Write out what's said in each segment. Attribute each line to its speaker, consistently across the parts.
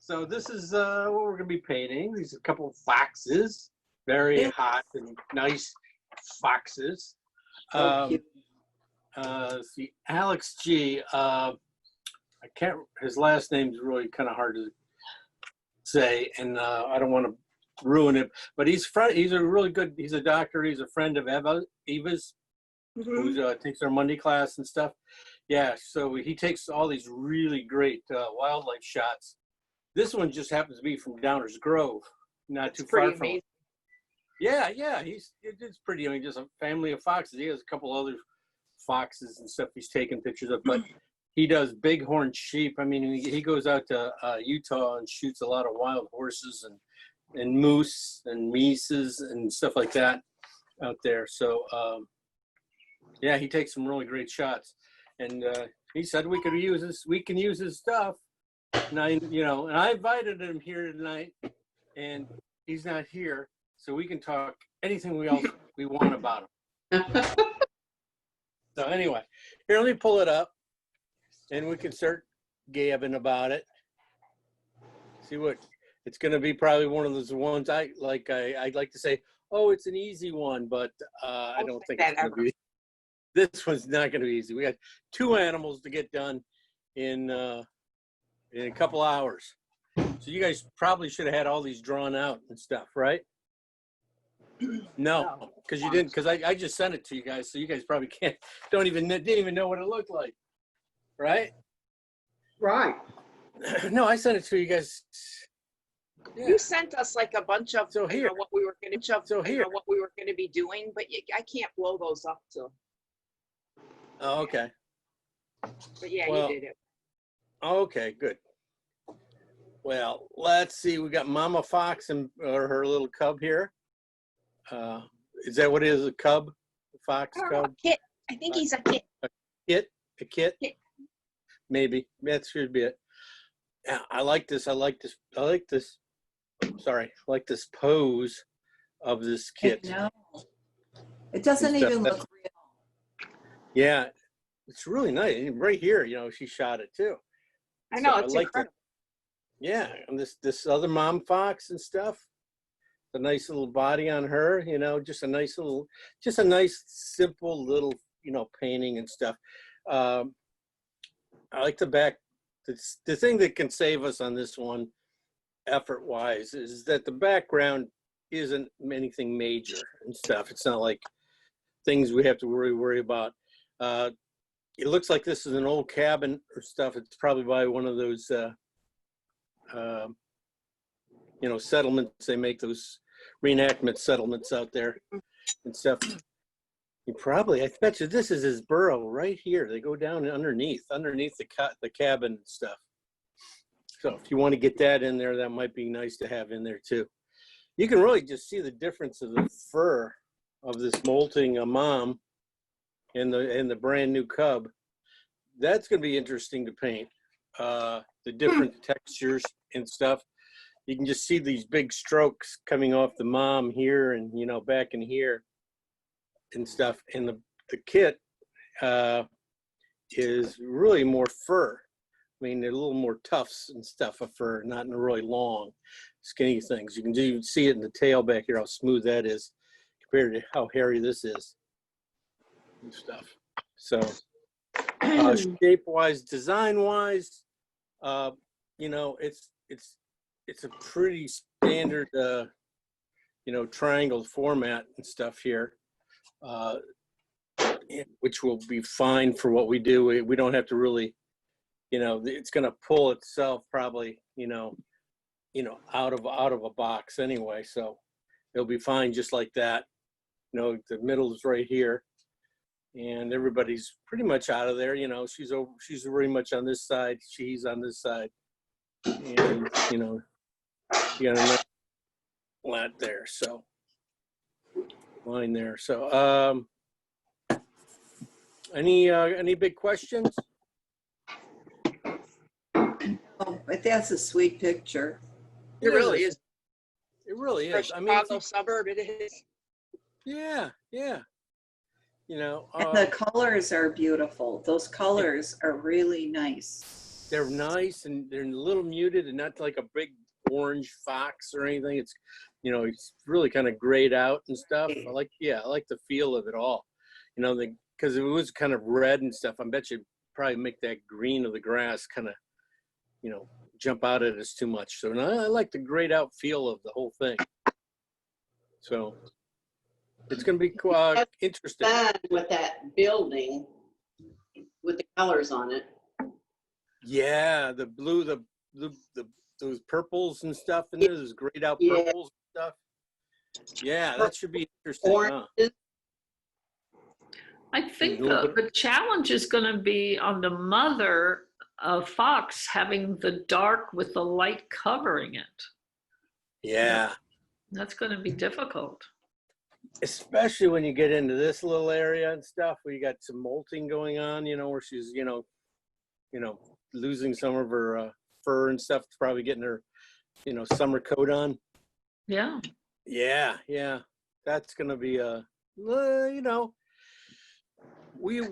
Speaker 1: So this is what we're going to be painting. These are a couple of foxes, very hot and nice foxes. See, Alex G. I can't. His last name's really kind of hard to say, and I don't want to ruin it. But he's a really good. He's a doctor. He's a friend of Eva's, who takes our Monday class and stuff. Yeah, so he takes all these really great wildlife shots. This one just happens to be from Downers Grove, not too far from. Amazing. Yeah, it's pretty. I mean, just a family of foxes. He has a couple other foxes and stuff he's taking pictures of, but he does bighorn sheep. I mean, he goes out to Utah and shoots a lot of wild horses and moose and meeses and stuff like that out there. So, yeah, he takes some really great shots. And he said we can use his stuff. And I invited him here tonight, and he's not here, so we can talk anything we want about him. So anyway, here, let me pull it up, and we can start gabbing about it. See what it's going to be. Probably one of those ones I'd like to say, oh, it's an easy one, but I don't think it's going to be. This one's not going to be easy. We got 2 animals to get done in a couple hours. So you guys probably should have had all these drawn out and stuff, right? No, because you didn't. Because I just sent it to you guys, so you guys probably didn't even know what it looked like, right?
Speaker 2: Right.
Speaker 1: No, I sent it to you guys. Yeah.
Speaker 3: You sent us like a bunch of
Speaker 1: what
Speaker 3: we were going to be doing, but I can't blow those up. So.
Speaker 1: Oh, okay.
Speaker 3: But yeah, you did it.
Speaker 1: Okay, good. Well, let's see. We got Mama Fox and her little cub here. Is that what it is? A cub? A fox cub?
Speaker 3: A kit. I think he's a kit.
Speaker 1: A kit?
Speaker 3: Kit.
Speaker 1: Maybe. That should be it. Yeah, I like this. I like this pose of this kit.
Speaker 2: No. It doesn't even look real.
Speaker 1: Yeah, it's really nice. Right here, she shot it too.
Speaker 3: I know, it's incredible.
Speaker 1: Yeah, and this other mom fox and stuff. The nice little body on her, just a nice simple little, painting and stuff. I like the back. The thing that can save us on this one, effort-wise, is that the background isn't anything major and stuff. It's not like things we have to worry about. It looks like this is an old cabin or stuff. It's probably by one of those, settlements. They make those reenactment settlements out there and stuff. I bet you this is his burrow right here. They go down underneath the cabin and stuff. So if you want to get that in there, that might be nice to have in there too. You can really just see the difference of the fur of this molting mom and the brand new cub. That's going to be interesting to paint. The different textures and stuff. You can just see these big strokes coming off the mom here and back in here and stuff. And the kit is really more fur. I mean, they're a little more tufts and stuff of fur, not in really long, skinny things. You can see it in the tail back here, how smooth that is compared to how hairy this is and stuff. So shape-wise, design-wise, it's a pretty standard, triangle format and stuff here, which will be fine for what we do. We don't have to really, it's going to pull itself probably, out of a box anyway. So it'll be fine just like that. The middle is right here, and everybody's pretty much out of there. She's very much on this side. She's on this side, and you got a nice flat there. So line there. So any big questions?
Speaker 2: Oh, but that's a sweet picture.
Speaker 3: It really is.
Speaker 1: It really is.
Speaker 3: For a Chicago suburb, it is.
Speaker 1: Yeah.
Speaker 2: And the colors are beautiful. Those colors are really nice.
Speaker 1: they're nice and they're a little muted and not like a big orange fox or anything. It's, you know, it's really kind of grayed out and stuff. I like the feel of it all. You know, because it was kind of red and stuff. I bet you probably make that green of the grass kind of, you know, jump out at us too much. So I like the grayed out feel of the whole thing. So it's going to be interesting.
Speaker 4: Fun with that building with the colors on it.
Speaker 1: Yeah, the blue, those purples and stuff in there, those grayed out purples and stuff. Yeah, that should be interesting. Huh?
Speaker 5: I think the challenge is going to be on the mother of fox having the dark with the light covering it.
Speaker 1: Yeah.
Speaker 5: That's going to be difficult.
Speaker 1: Especially when you get into this little area and stuff where you got some molting going on, you know, where she's, you know, losing some of her fur and stuff, probably getting her, you know, summer coat on.
Speaker 5: Yeah.
Speaker 1: Yeah. That's going to be, you know, we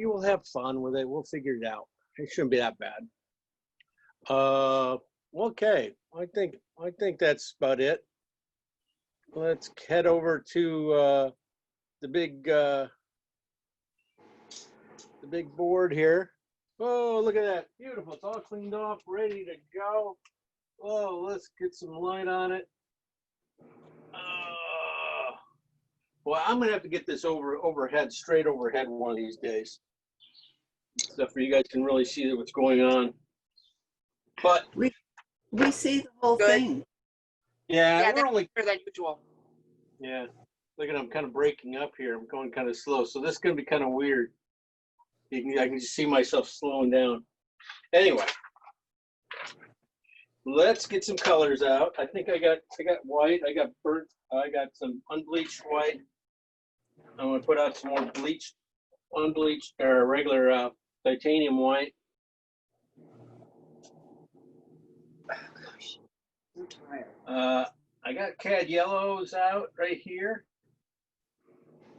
Speaker 1: will have fun with it. We'll figure it out. It shouldn't be that bad. Okay. I think that's about it. Let's head over to the big board here. Oh, look at that. Beautiful. It's all cleaned off, ready to go. Oh, let's get some light on it. Well, I'm going to have to get this overhead, straight overhead one of these days. Stuff where you guys can really see what's going on. But
Speaker 2: We see the whole
Speaker 3: Good.
Speaker 2: thing.
Speaker 1: yeah, we're
Speaker 3: that's
Speaker 1: only
Speaker 3: better than usual.
Speaker 1: Yeah, look at I'm kind of breaking up here. I'm going kind of slow, so this is going to be kind of weird. I can just see myself slowing down. Anyway, let's get some colors out. I think I got white. I got burnt. I got some unbleached white. I'm going to put out some more unbleached or regular titanium white.
Speaker 4: I'm tired.
Speaker 1: I got cad yellows out right here.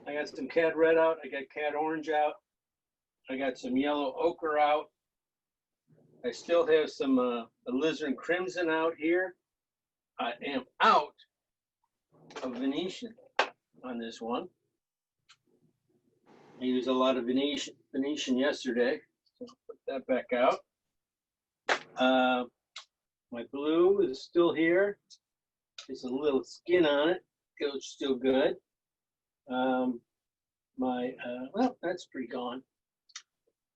Speaker 1: I got some cad red out. I got cad orange out. I got some yellow ochre out. I still have some alizarin crimson out here. I am out of Venetian on this one. I used a lot of Venetian yesterday. So put that back out. My blue is still here. There's a little skin on it. It's still good. Well, that's pretty gone.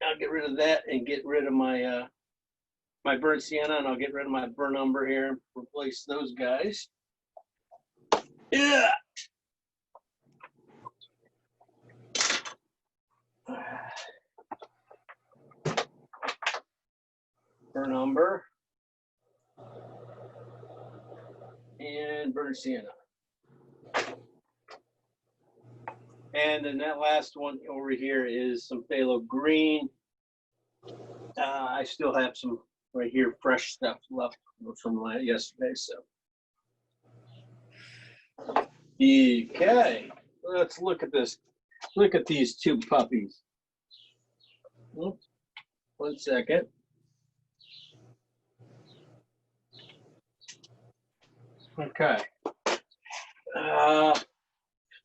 Speaker 1: I'll get rid of that and get rid of my my burnt sienna, and I'll get rid of my burnt umber here and replace those guys. Yeah. Burnt umber and burnt sienna. And then that last one over here is some phthalo green. I still have some right here, fresh stuff left from yesterday. So, okay, let's look at this. Look at these two puppies. Oops. 1 second. Okay.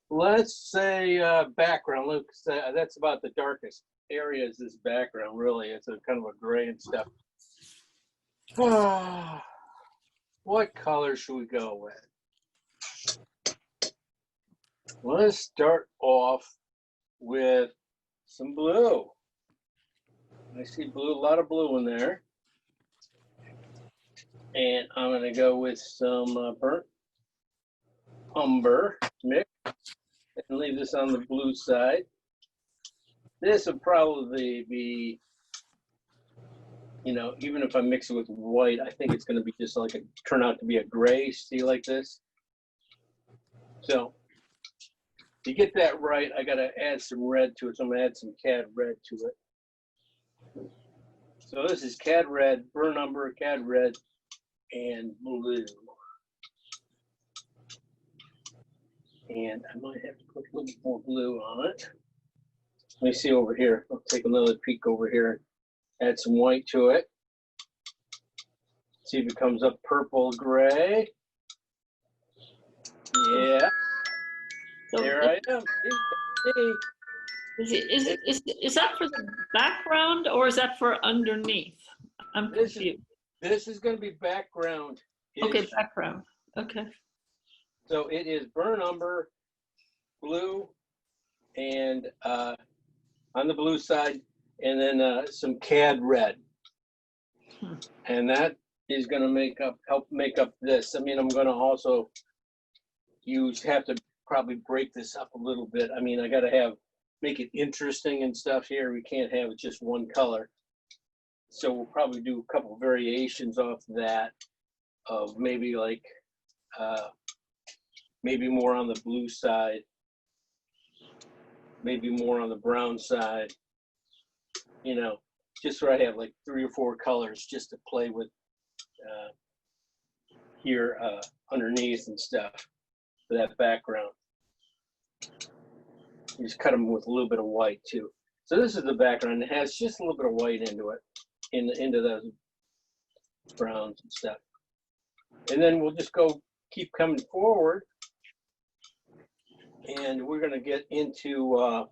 Speaker 1: Let's say background. Look, that's about the darkest area is this background, really. It's a kind of a gray and stuff. What color should we go with? Let's start off with some blue. I see blue, a lot of blue in there. And I'm going to go with some burnt umber mix and leave this on the blue side. This will probably be, you know, even if I mix it with white, I think it's going to be just like turn out to be a gray, see, like this. So to get that right, I got to add some red to it. So I'm going to add some cad red to it. So this is cad red, burnt umber, cad red, and blue. And I might have to put a little more blue on it. Let me see over here. I'll take another peek over here. Add some white to it. See if it comes up purple gray. Yeah,
Speaker 5: So
Speaker 1: there I am. See?
Speaker 5: is that for the background or is that for underneath? I'm confused.
Speaker 1: This is going to be background.
Speaker 5: Okay, background. Okay.
Speaker 1: So it is burnt umber, blue, and on the blue side, and then some cad red. And that is going to help make up this. I mean, I'm going to also have to probably break this up a little bit. I mean, I got to make it interesting and stuff here. We can't have just one color. So we'll probably do a couple variations off that of maybe like, maybe more on the blue side, maybe more on the brown side, you know, just so I have like 3 or 4 colors just to play with here underneath and stuff for that background. You just cut them with a little bit of white too. So this is the background. It has just a little bit of white into it, into those browns and stuff. And then we'll just keep coming forward. And we're going to get into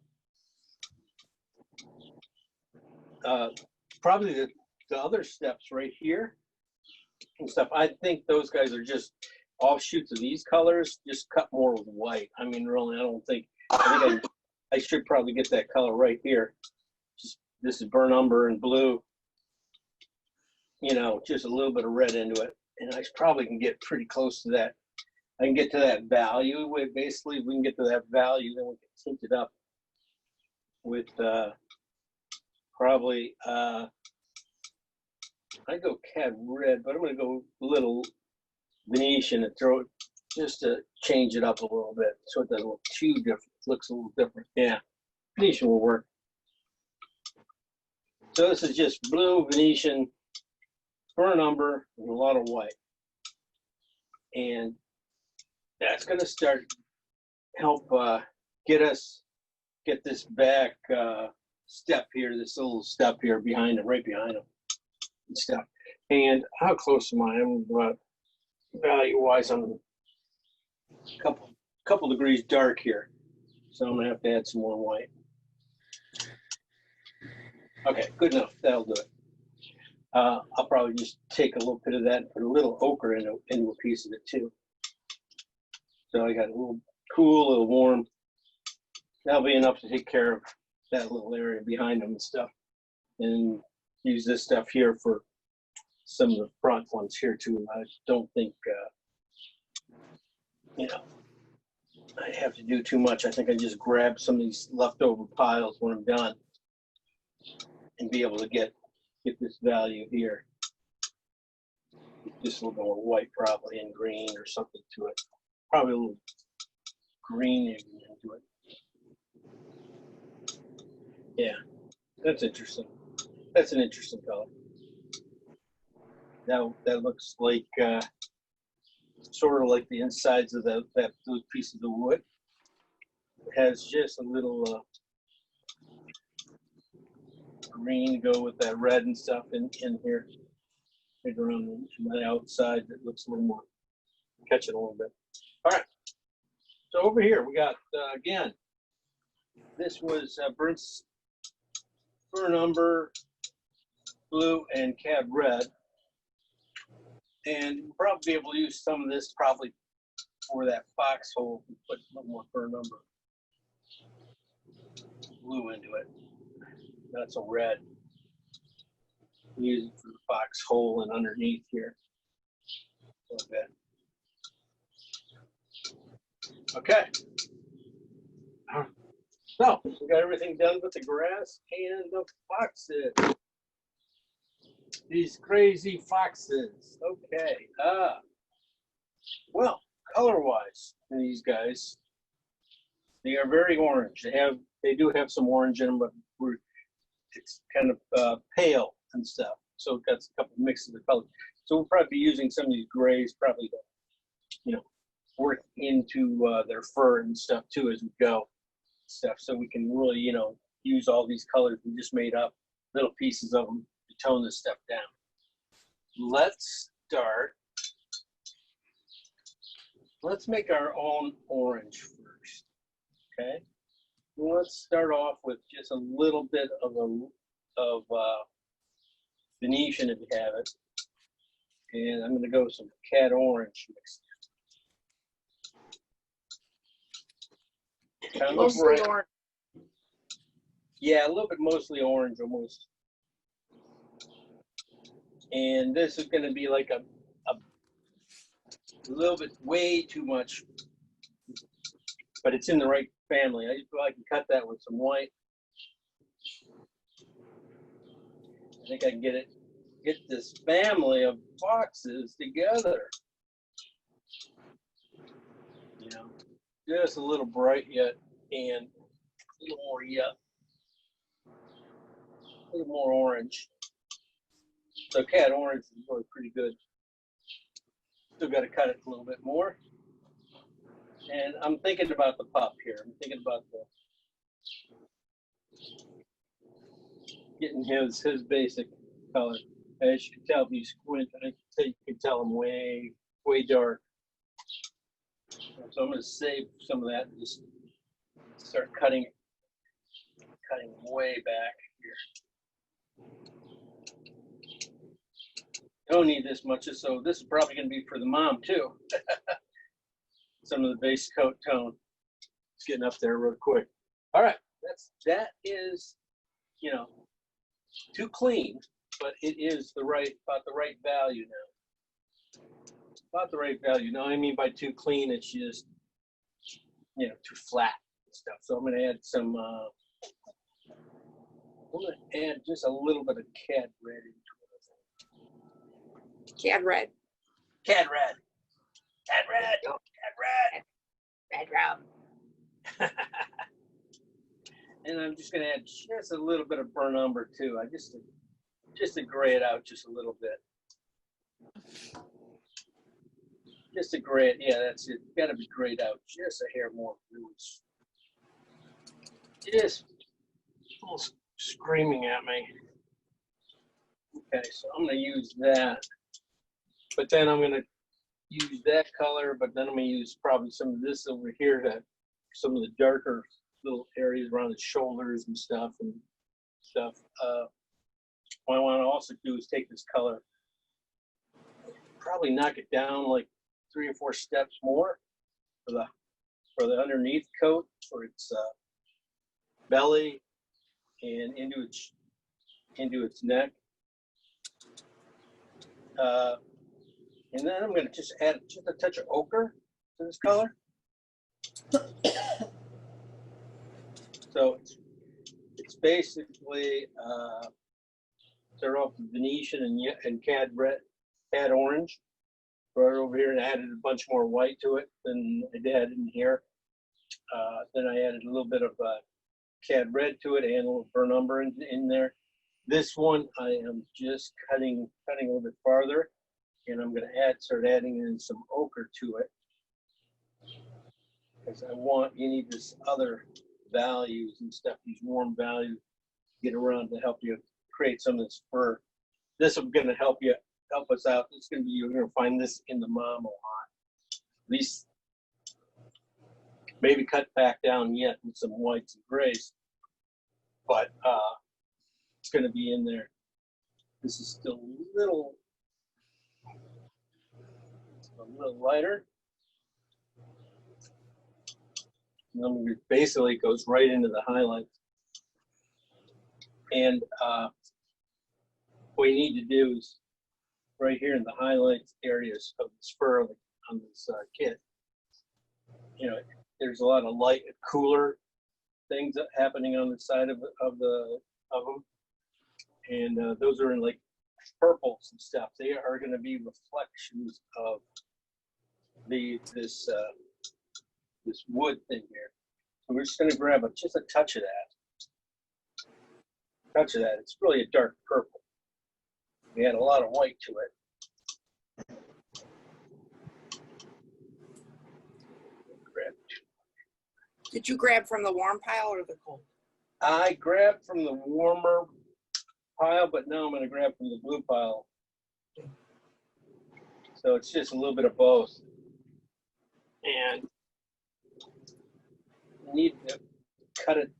Speaker 1: probably the other steps right here and stuff. I think those guys are just offshoots of these colors, just cut more with white. I mean, really, I think I should probably get that color right here. This is burnt umber and blue, you know, just a little bit of red into it. And I probably can get pretty close to that. I can get to that value. Basically, if we can get to that value, then we can tint it up with probably, I go cad red, but I'm going to go a little Venetian and throw it just to change it up a little bit so it doesn't look too different. It looks a little different. Yeah, Venetian will work. So this is just blue, Venetian, burnt umber, and a lot of white. And that's going to help get this back step here, this little step here behind it, right behind them and stuff. And how close am I? I'm about value-wise, I'm a couple degrees dark here. So I'm going to have to add some more white. Okay, good enough. That'll do it. I'll probably just take a little bit of that and put a little ochre into a piece of it too. So I got a little cool, a little warm. That'll be enough to take care of that little area behind them and stuff. And use this stuff here for some of the front ones here too. I don't think, you know, I have to do too much. I think I just grab some of these leftover piles when I'm done and be able to get this value here. Just a little more white probably and green or something to it. Probably a little green into it. Yeah, that's interesting. That's an interesting color. Now that looks like sort of like the insides of those pieces of wood. It has just a little green to go with that red and stuff in here. Maybe around the outside that looks a little more, catch it a little bit. All right. So over here we got again. This was burnt umber, blue, and cad red. And we'll probably be able to use some of this probably for that foxhole. Put a little more burnt umber blue into it. That's a red. Use it for the foxhole and underneath here. A little bit. Okay. So we got everything done with the grass and the foxes. These crazy foxes. Okay. Well, color-wise, these guys, they are very orange. They do have some orange in them, but it's kind of pale and stuff. So it got a couple mixes of colors. So we'll probably be using some of these grays, probably to, you know, work into their fur and stuff too as we go. Stuff, so we can really, you know, use all these colors we just made up, little pieces of them, tone this stuff down. Let's make our own orange first, okay? Let's start off with just a little bit of Venetian if you have it. And I'm going to go with some cat orange mixed in. Kind of
Speaker 3: Mostly
Speaker 1: red.
Speaker 3: orange.
Speaker 1: Yeah, a little bit mostly orange almost. And this is going to be like a little bit way too much, but it's in the right family. I feel I can cut that with some white. I think I can get this family of foxes together. You know, just a little bright yet, and a little more yet, a little more orange. So cat orange is really pretty good. Still got to cut it a little bit more. And I'm thinking about the pup here. I'm thinking about getting his basic color. As you can tell, if you squint, you can tell him way dark. So I'm going to save some of that and just start cutting way back here. Don't need this much, so this is probably going to be for the mom too. Some of the base coat tone. It's getting up there real quick. All right, that is, you know, too clean, but it is about the right value now. About the right value. Now, I mean by too clean, it's just, you know, too flat and stuff. So I'm going to add some. I'm going to add just a little bit of cad red into it.
Speaker 3: Cad red.
Speaker 1: Cad red. Cad red.
Speaker 3: Oh.
Speaker 1: Cad red.
Speaker 3: Red rum.
Speaker 1: And I'm just going to add just a little bit of burnt umber too. Just to gray it out just a little bit. Just to gray it, yeah, that's it. Got to be grayed out just a hair more. Just almost screaming at me. Okay, so I'm going to use that. But then I'm going to use that color, but then I'm going to use probably some of this over here to some of the darker little areas around the shoulders and stuff. What I want to also do is take this color, probably knock it down like 3 or 4 steps more for the underneath coat, for its belly and into its neck. And then I'm going to just add just a touch of ochre to this color. So it's basically start off with Venetian and cad orange. Brought it over here and added a bunch more white to it than I did in here. Then I added a little bit of cad red to it and a little burnt umber in there. This one I am just cutting a little bit farther, and I'm going to start adding in some ochre to it, because you need this other values and stuff, these warm values, get around to help you create some of this fur. This is going to help us out. You're going to find this in the mom a lot. At least maybe cut back down yet with some whites and grays, but it's going to be in there. This is still a little lighter. And then it basically goes right into the highlights. And what you need to do is right here in the highlights areas of this fur on this kit, you know, there's a lot of light, cooler things happening on the side of them, and those are in like purples and stuff. They are going to be reflections of this wood thing here. So we're just going to grab just a touch of that. It's really a dark purple. We add a lot of white to it.
Speaker 3: Did you grab from the warm pile or the cold?
Speaker 1: I grabbed from the warmer pile, but now I'm going to grab from the blue pile. So it's just a little bit of both. And I need to cut it.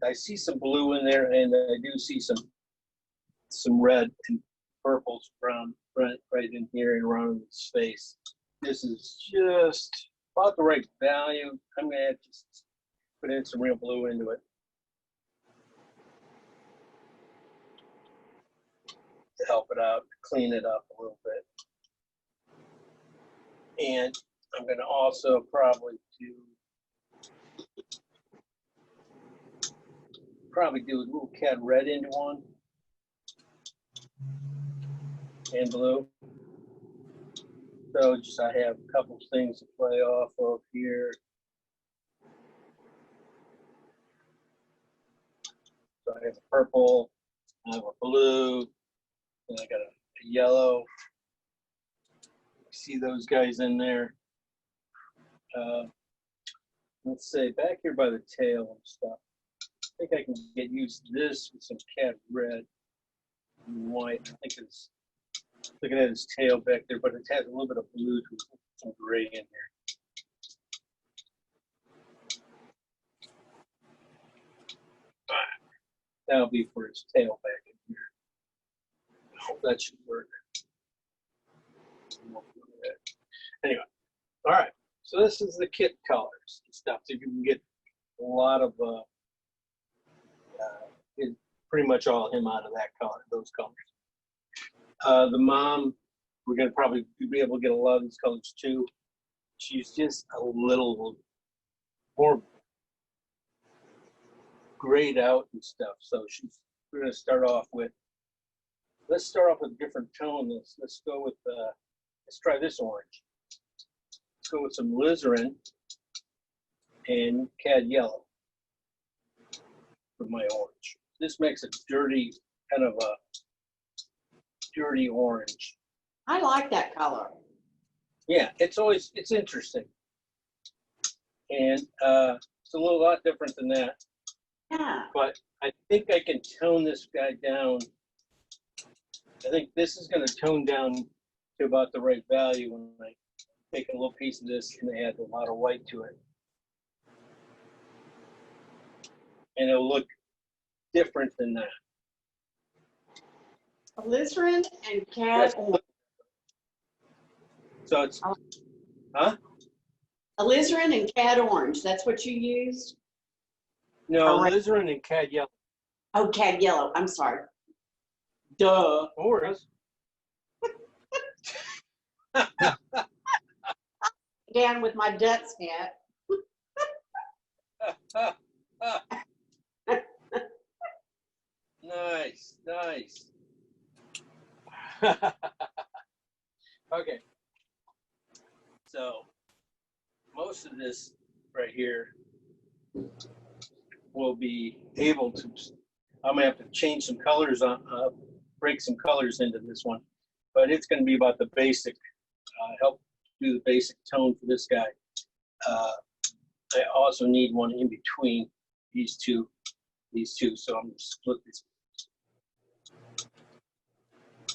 Speaker 1: I see some blue in there, and I do see some red and purples, brown, right in here and around his face. This is just about the right value. I'm going to just put in some real blue into it to help it out, clean it up a little bit. And I'm going to also probably do a little cat red into one and blue. So just I have a couple things to play off of here. So I have a purple, I have a blue, and I got a yellow. See those guys in there. Let's say back here by the tail and stuff. I think I can get used to this with some cat red and white. I think it's looking at his tail back there, but it has a little bit of blue to some gray in here. That'll be for his tail back in here. I hope that should work. Anyway, all right. So this is the kit colors and stuff. So you can get a lot of pretty much all him out of that color, those colors. The mom, we're gonna probably be able to get a lot of these colors too. She's just a little more grayed out and stuff. So we're gonna start off with. Let's start off with a different tone. Let's go with let's try this orange. Let's go with some alizarin and cad yellow for my orange. This makes a dirty, kind of a dirty orange.
Speaker 4: I like that color.
Speaker 1: Yeah, it's interesting. And it's a lot different than that.
Speaker 4: Yeah.
Speaker 1: But I think I can tone this guy down. I think this is going to tone down to about the right value when I take a little piece of this and add a lot of white to it. And it'll look different than that.
Speaker 4: Alizarin and cad orange.
Speaker 1: So it's, huh?
Speaker 4: Alizarin and cad orange. That's what you used?
Speaker 1: No,
Speaker 4: Correct.
Speaker 1: alizarin and cad yellow.
Speaker 4: Oh, cad yellow. I'm sorry. Duh.
Speaker 1: Or else.
Speaker 4: Down with my Dutch hat.
Speaker 1: Nice. Okay. So most of this right here will be able to, I'm gonna have to change some colors on, break some colors into this one, but it's gonna be about the basic, help do the basic tone for this guy. I also need one in between these two, so I'm gonna split this.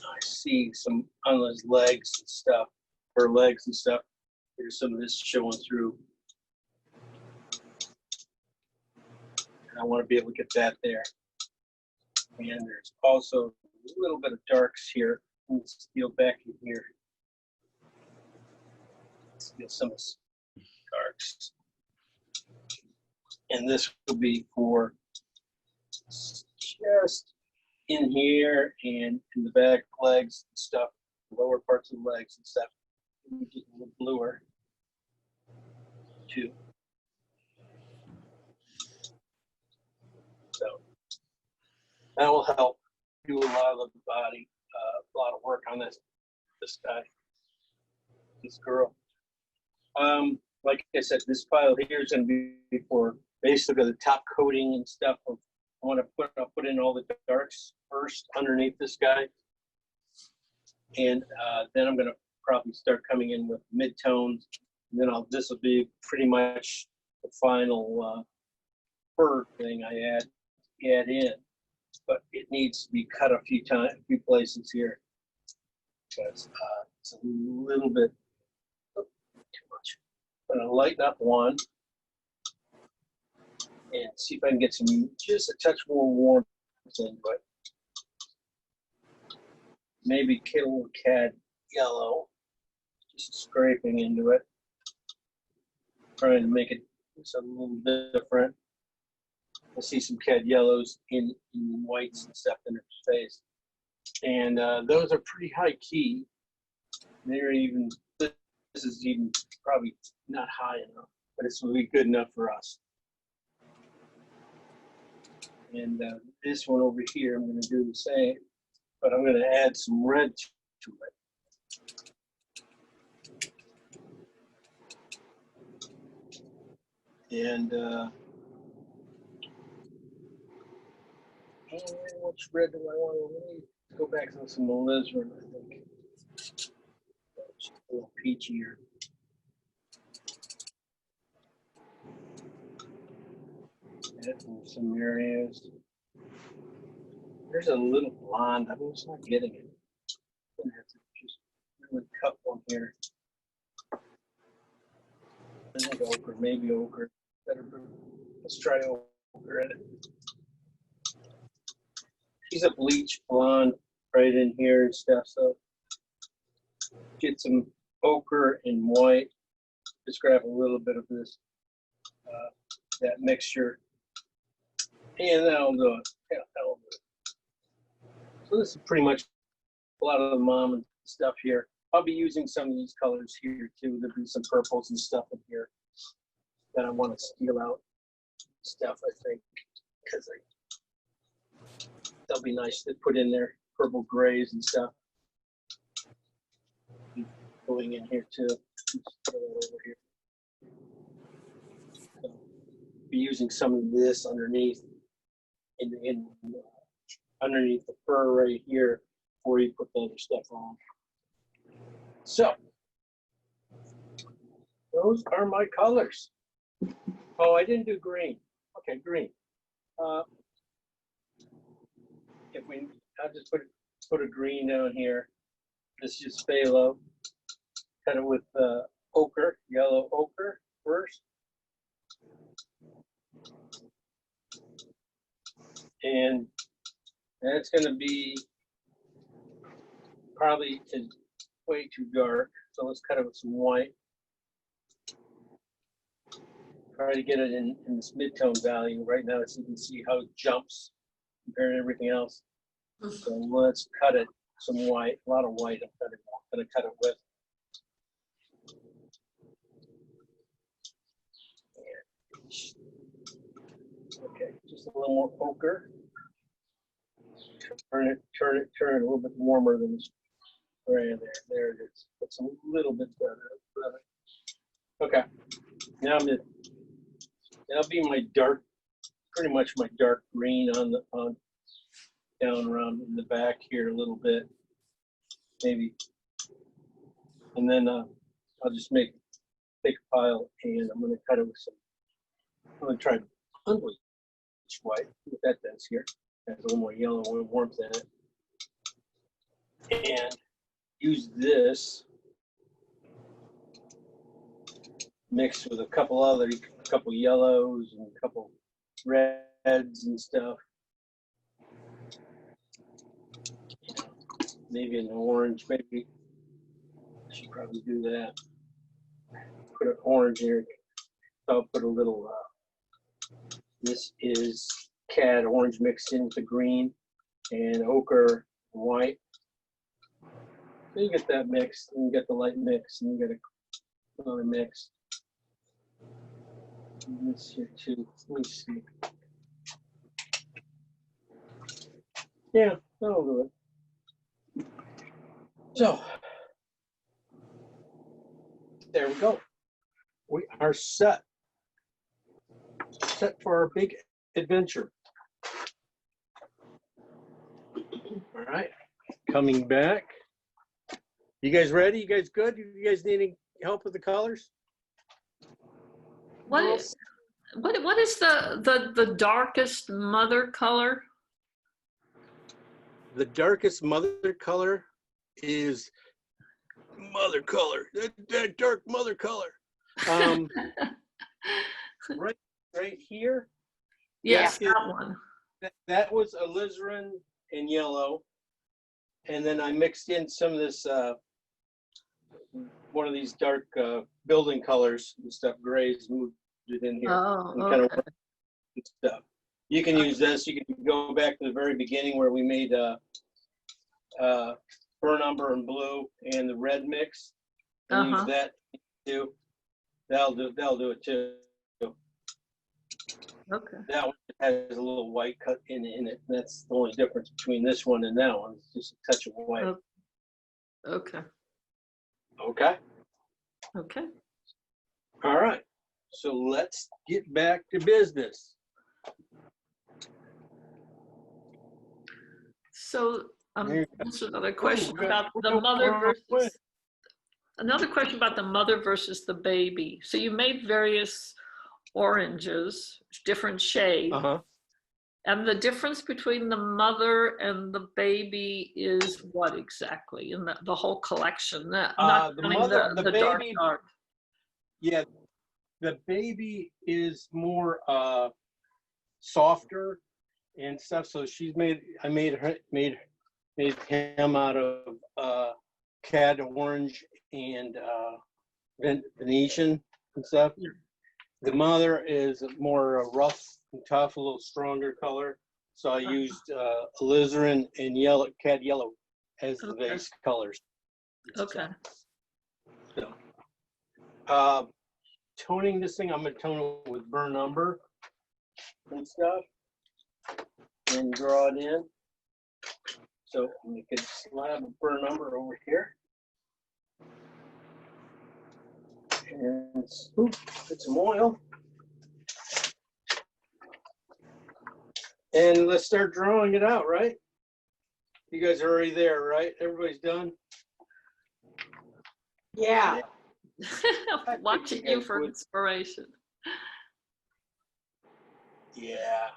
Speaker 1: I see some on his legs and stuff, her legs and stuff. There's some of this showing through. And I want to be able to get that there. And there's also a little bit of darks here. Let's steal back in here. Let's get some of this darks. And this will be for just in here and in the back legs and stuff, the lower parts of the legs and stuff. Get a little bluer too. So that will help do a lot of the body, a lot of work on this guy, this girl. Like I said, this pile here is going to be for basically the top coating and stuff. I want to put in all the darks first underneath this guy, and then I'm going to probably start coming in with mid-tones, and then this will be pretty much the final fur thing I add in. but it needs to be cut a few places here because it's a little bit too much. I'm gonna lighten up one and see if I can get some just a touch more warmth into it. Maybe get a little cad yellow, just scraping into it, trying to make it just a little different. I see some cad yellows in whites and stuff in her face. And those are pretty high key. They're even, this is even probably not high enough, but it's really good enough for us. And this one over here, I'm gonna do the same, but I'm gonna add some red to it. And which red do I want to leave? Go back to some alizarin, I think. Just a little peachier. Add some areas. There's a little blonde. I'm just not getting it. I'm gonna have to just really cut one here. I think ochre, maybe ochre. Better. Let's try ochre in it. She's a bleach blonde right in here and stuff. So get some ochre and white. Just grab a little bit of this, that mixture, and that'll do it. Yeah, that'll do it. So this is pretty much a lot of the mom and stuff here. I'll be using some of these colors here too. There'll be some purples and stuff in here that I want to steal out stuff, I think, because they'll be nice to put in there. Purple grays and stuff. Going in here too. Just throw that over here. So, be using some of this underneath underneath the fur right here before you put the other stuff on. So those are my colors. Oh, I didn't do green. Okay, green. I'll just put a green down here. This is phthalo. Cut it with ochre, yellow ochre first. And that's going to be probably way too dark. So let's cut it with some white. Try to get it in this mid-tone value. Right now, so you can see how it jumps compared to everything else. So let's cut it some white, a lot of white. I'm going to cut it with. Okay, just a little more ochre. Turn it a little bit warmer than this right there. There it is. It's a little bit better. Okay, now that'll be my dark, pretty much my dark green on down around in the back here a little bit, maybe. And then I'll just take a pile and I'm going to cut it with some. I'm going to try unbleached white. What that does here. Has a little more yellow warmth in it. And use this mixed with a couple yellows and a couple reds and stuff. Maybe an orange, maybe. I should probably do that. Put an orange here. I'll put a little, this is cad orange mixed in with the green and ochre and white. So you get that mix, and you get the light mix, and you get another mix. And this here too. Let me see. Yeah, that'll do it. So there we go. We are set for our big adventure. All right, coming back. You guys ready? You guys good? You guys need any help with the colors?
Speaker 5: What is the darkest mother color?
Speaker 1: the darkest mother color is mother color. That dark mother color. Right here.
Speaker 5: Yes,
Speaker 1: Yeah.
Speaker 5: that one.
Speaker 1: That was alizarin and yellow, and then I mixed in some of this one of these dark building colors and stuff, grays, moved it in here.
Speaker 5: Oh,
Speaker 1: And kind of
Speaker 5: okay.
Speaker 1: stuff. You can use this. You can go back to the very beginning where we made burn umber and blue and the red mix, and use that too. That'll do it too.
Speaker 5: Okay.
Speaker 1: That one has a little white cut in it. That's the only difference between this one and that one. It's just a touch of white.
Speaker 5: Okay.
Speaker 1: Okay.
Speaker 5: Okay.
Speaker 1: All right. So let's get back to business.
Speaker 5: So
Speaker 1: There you
Speaker 5: this is another question
Speaker 1: good.
Speaker 5: about the mother versus another question about the mother versus the baby. So you made various oranges, different shades. And the difference between the mother and the baby is what exactly in the whole collection? Not
Speaker 1: The
Speaker 5: counting
Speaker 1: mother, the baby,
Speaker 5: dark.
Speaker 1: yeah, the baby is more softer and stuff. So I made him out of cad orange and Venetian and stuff.
Speaker 5: Yeah.
Speaker 1: The mother is more rough and tough, a little stronger color. So I used alizarin and cad yellow as the base colors.
Speaker 5: Okay.
Speaker 1: So, toning this thing, I'm gonna tone it with burn umber and stuff, and draw it in. So we could slab of burn umber over here, and put some oil. And let's start drawing it out, right? You guys are already there, right? Everybody's done?
Speaker 4: Yeah.
Speaker 5: Watching you for inspiration.
Speaker 1: Yeah.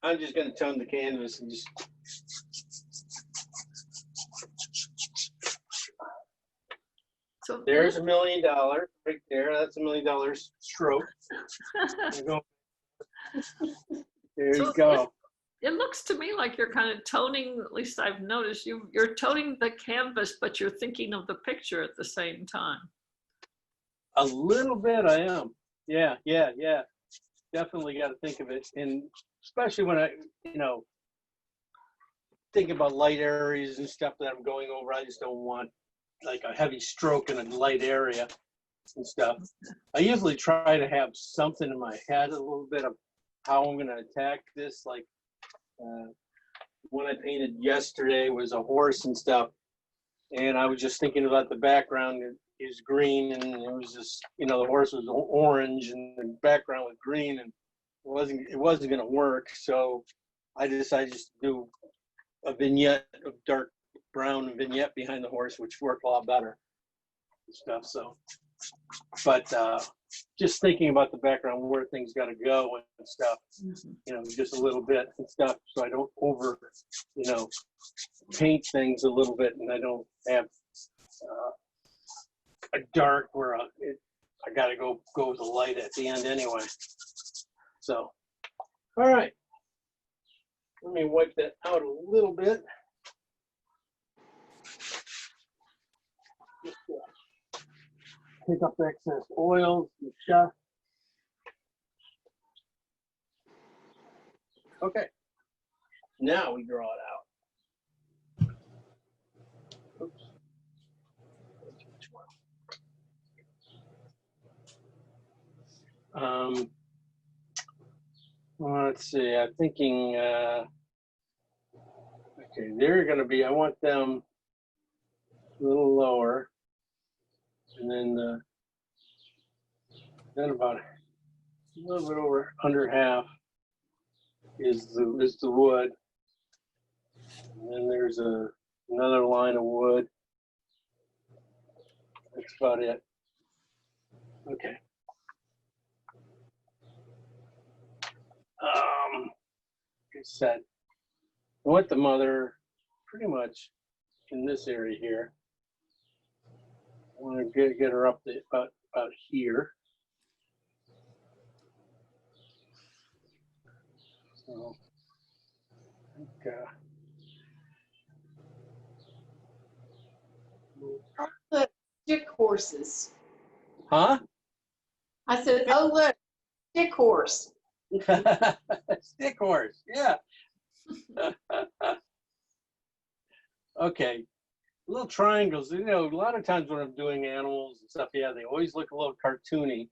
Speaker 1: I'm just gonna tone the canvas and just.
Speaker 5: So
Speaker 1: There's $1 million right there. That's $1 million stroke. There you go.
Speaker 5: It looks to me like you're kind of toning, at least I've noticed, you're toning the canvas, but you're thinking of the picture at the same time.
Speaker 1: A little bit I am. Yeah. Definitely got to think of it. And especially when I, think about light areas and stuff that I'm going over, I just don't want like a heavy stroke in a light area and stuff. I usually try to have something in my head, a little bit of how I'm going to attack this. Like what I painted yesterday was a horse and stuff, and I was just thinking about the background is green, and it was just, the horse was orange and the background was green, and it wasn't going to work. So I decided just to do a vignette of dark brown vignette behind the horse, which worked a lot better and stuff. So, but just thinking about the background, where things got to go and stuff, just a little bit and stuff, so I don't over, paint things a little bit, and I don't have a dark where I got to go with the light at the end anyway. So, all right, let me wipe that out a little bit. Just pick up excess oil and stuff. Okay, now we draw it out. Oops. Let's see, I'm thinking, okay, they're gonna be, I want them a little lower, and then about a little bit over under half is the wood, and then there's another line of wood. That's about it. Okay. Like I said, I want the mother pretty much in this area here. I want to get her up to about here. So, okay.
Speaker 4: Oh, look, stick horses.
Speaker 1: Huh?
Speaker 4: I said, oh, look, stick horse.
Speaker 1: Stick horse, yeah. Okay, little triangles. You know, a lot of times when I'm doing animals and stuff, yeah, they always look a little cartoony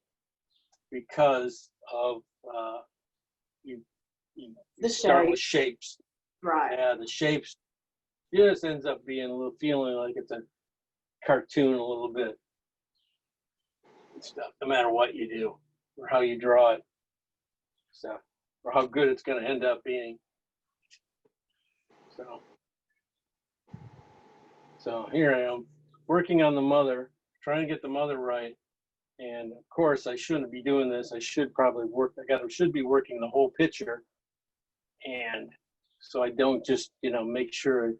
Speaker 1: because of you
Speaker 4: The
Speaker 1: start with
Speaker 4: shape.
Speaker 1: shapes.
Speaker 4: Right.
Speaker 1: Yeah, the shapes just ends up being a little feeling like it's a cartoon a little bit and stuff, no matter what you do or how you draw it, so, or how good it's going to end up being. So here I am working on the mother, trying to get the mother right. And of course, I shouldn't be doing this. I should probably should be working the whole picture. And so I don't just, make sure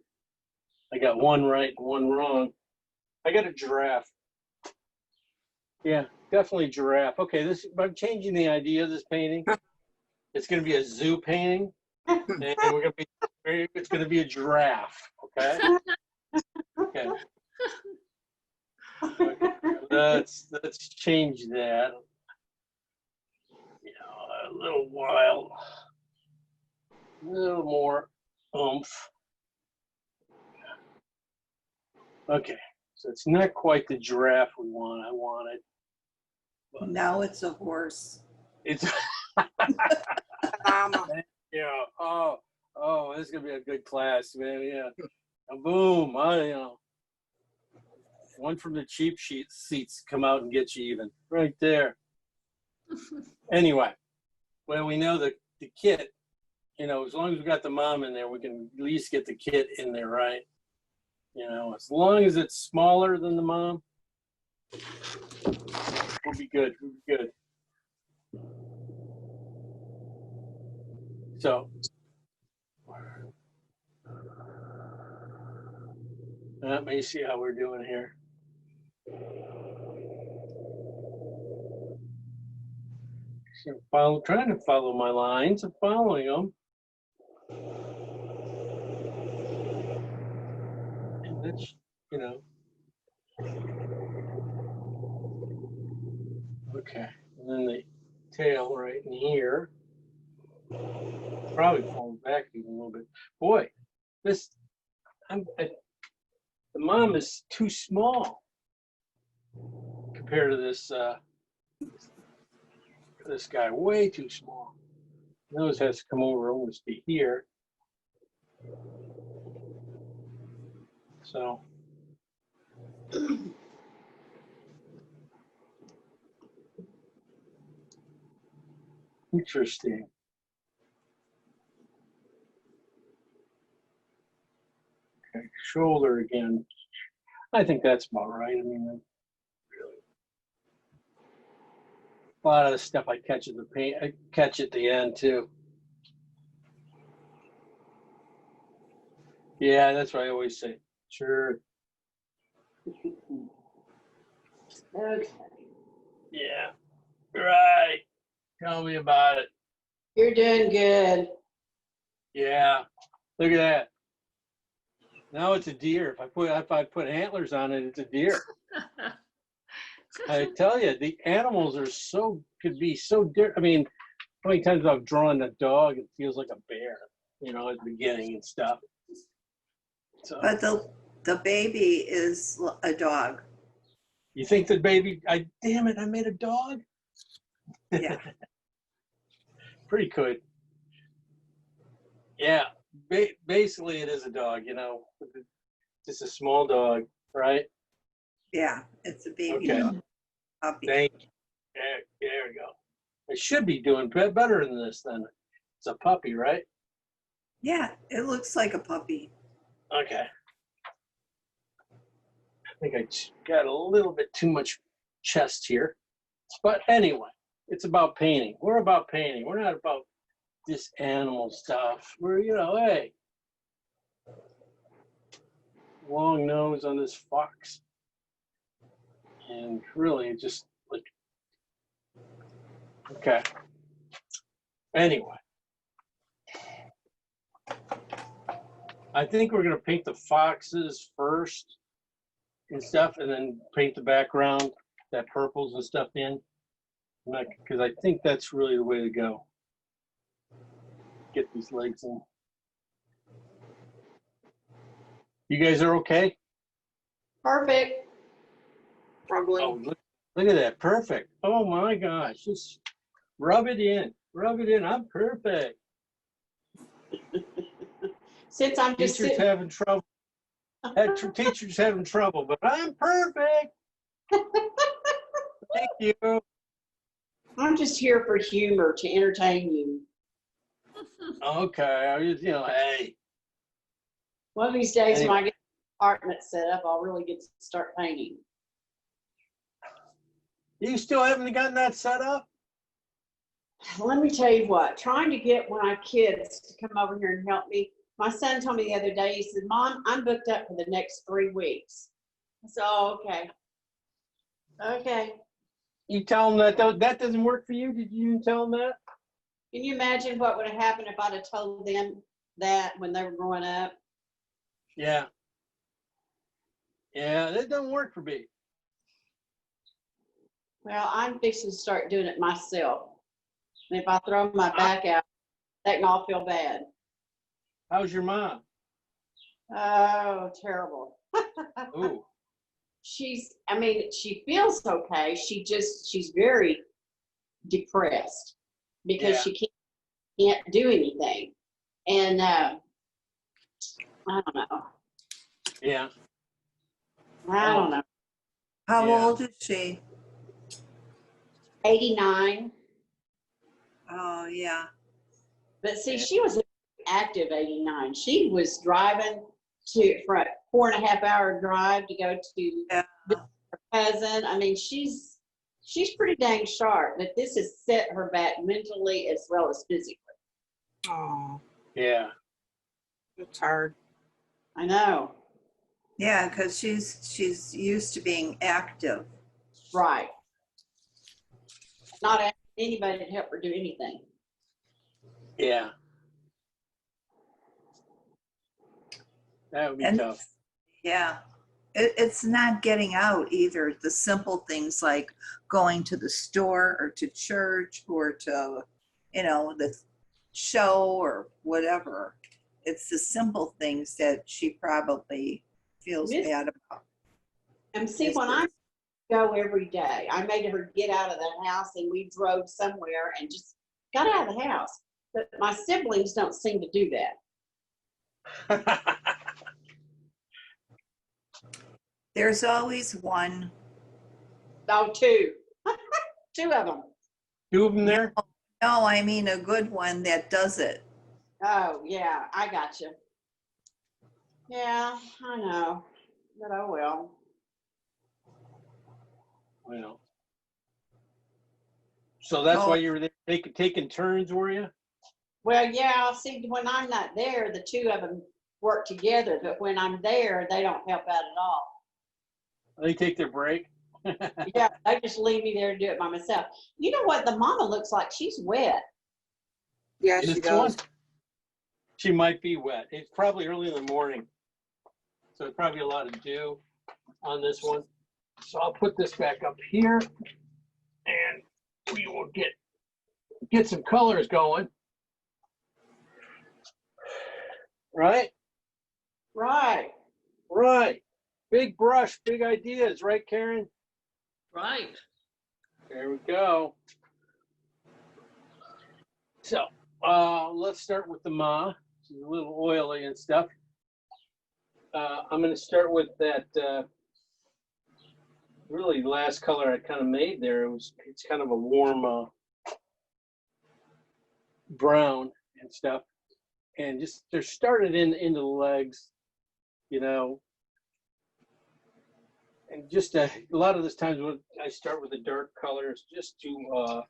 Speaker 1: I got one right and one wrong. I got a giraffe. Yeah, definitely giraffe. Okay, I'm changing the idea of this painting. It's going to be a zoo painting, and it's going to be a giraffe. Okay. Okay. Okay. Let's change that. A little while, a little more oomph. Okay, so it's not quite the giraffe we want. I want it.
Speaker 2: Now it's a horse.
Speaker 1: It's yeah. Oh, this is gonna be a good class, man. Yeah. Boom. One from the cheap seats come out and get you even right there. Anyway, well, we know the kit. As long as we got the mom in there, we can at least get the kit in there, right? As long as it's smaller than the mom, we'll be good. We'll be good. So, let me see how we're doing here. So trying to follow my lines. I'm following them. And that's, okay. And then the tail right in here. Probably falls back even a little bit. Boy, the mom is too small compared to this guy, way too small. Nose has to come over almost to here. So interesting. Okay, shoulder again. I think that's about right. I mean, really, a lot of the stuff I catch at the end too. Yeah, that's what I always say. Sure.
Speaker 4: Okay.
Speaker 1: Yeah. Right. Tell me about it.
Speaker 4: You're doing good.
Speaker 1: Yeah. Look at that. Now it's a deer. If I put antlers on it, it's a deer. I tell you, the animals could be so different. I mean, how many times I've drawn a dog, it feels like a bear, at the beginning and stuff. So,
Speaker 2: But the baby is a dog.
Speaker 1: you think the baby? Damn it! I made a dog.
Speaker 2: Yeah.
Speaker 1: Pretty good. Yeah. Basically, it is a dog. Just a small dog, right?
Speaker 2: Yeah, it's a baby
Speaker 1: Okay.
Speaker 2: dog. Puppy.
Speaker 1: Thank you. There we go. I should be doing better than this then. It's a puppy, right?
Speaker 2: Yeah, it looks like a puppy.
Speaker 1: Okay. I think I got a little bit too much chest here. But anyway, it's about painting. We're about painting. We're not about this animal stuff. We're, hey. long nose on this fox. And really just like, okay. Anyway. I think we're gonna paint the foxes first and stuff, and then paint the background, that purples and stuff in. Because I think that's really the way to go. Get these legs in. You guys are okay?
Speaker 4: Perfect.
Speaker 3: Probably.
Speaker 1: Oh, look at that. Perfect. Oh my gosh. Just rub it in. Rub it in. I'm perfect.
Speaker 4: Since I'm just
Speaker 1: Teachers
Speaker 4: sitting,
Speaker 1: having trouble. Teachers having trouble, but I'm perfect. Thank you.
Speaker 4: I'm just here for humor to entertain you.
Speaker 1: Okay. I was, hey.
Speaker 4: One of these days when
Speaker 1: Anyway.
Speaker 4: I get the apartment set up, I'll really get to start painting.
Speaker 1: You still haven't gotten that set up?
Speaker 4: Let me tell you what, trying to get one of my kids to come over here and help me. My son told me the other day, he said, Mom, I'm booked up for the next 3 weeks. I said, oh, okay. Okay.
Speaker 1: You tell them that doesn't work for you? Did you tell them that?
Speaker 4: Can you imagine what would have happened if I'd have told them that when they were growing up?
Speaker 1: Yeah. Yeah, that doesn't work for me.
Speaker 4: Well, I'm fixing to start doing it myself. And if I throw my back out, they can all feel bad.
Speaker 1: How's your mom?
Speaker 4: Oh, terrible.
Speaker 1: Ooh.
Speaker 4: She feels okay. She's very depressed because
Speaker 1: Yeah.
Speaker 4: she can't do anything. And I don't know.
Speaker 1: Yeah.
Speaker 4: I don't know.
Speaker 2: How
Speaker 1: Yeah.
Speaker 2: old is she?
Speaker 4: 89.
Speaker 2: Oh, yeah.
Speaker 4: But see,
Speaker 1: Yeah.
Speaker 4: she was an active 89. She was driving for a 4.5-hour drive to go to
Speaker 2: Yeah.
Speaker 4: her cousin. I mean, she's pretty dang sharp, but this has set her back mentally as well as physically.
Speaker 3: Oh,
Speaker 1: Yeah.
Speaker 3: it's hard.
Speaker 4: I know.
Speaker 2: Yeah, because she's used to being active.
Speaker 4: Right. Not asking anybody to help her do anything.
Speaker 1: Yeah. That would be
Speaker 2: And
Speaker 1: tough.
Speaker 2: yeah, it's not getting out either. The simple things like going to the store or to church or to, the show or whatever. It's the simple things that she probably feels
Speaker 4: Miss-
Speaker 2: bad about.
Speaker 4: And see, when I go every day, I made her get out of the house and we drove somewhere and just got out of the house. But my siblings don't seem to do that.
Speaker 2: There's always one.
Speaker 4: Oh, two. Two of them.
Speaker 1: Two of them there?
Speaker 2: No, I mean a good one that does it.
Speaker 4: Oh, yeah, I got you. Yeah, I know. But oh well.
Speaker 1: Well. So that's
Speaker 2: Oh.
Speaker 1: why you were there taking turns, were you?
Speaker 4: Well, yeah, see, when I'm not there, the two of them work together. But when I'm there, they don't help out at all.
Speaker 1: They take their break.
Speaker 4: Yeah, they just leave me there to do it by myself. You know what? The mama looks like she's wet.
Speaker 3: Yeah, she
Speaker 1: This
Speaker 3: does.
Speaker 1: one, she might be wet. It's probably early in the morning. So there's probably a lot of dew on this one. So I'll put this back up here and we will get some colors going. Right?
Speaker 4: Right.
Speaker 1: Right. Big brush, big ideas, right, Karen?
Speaker 5: Right.
Speaker 1: There we go. So let's start with the Ma. She's a little oily and stuff. I'm going to start with that really last color I kind of made there. It's kind of a warm brown and stuff. And just they're started into the legs, and just a lot of this times when I start with the dark colors just to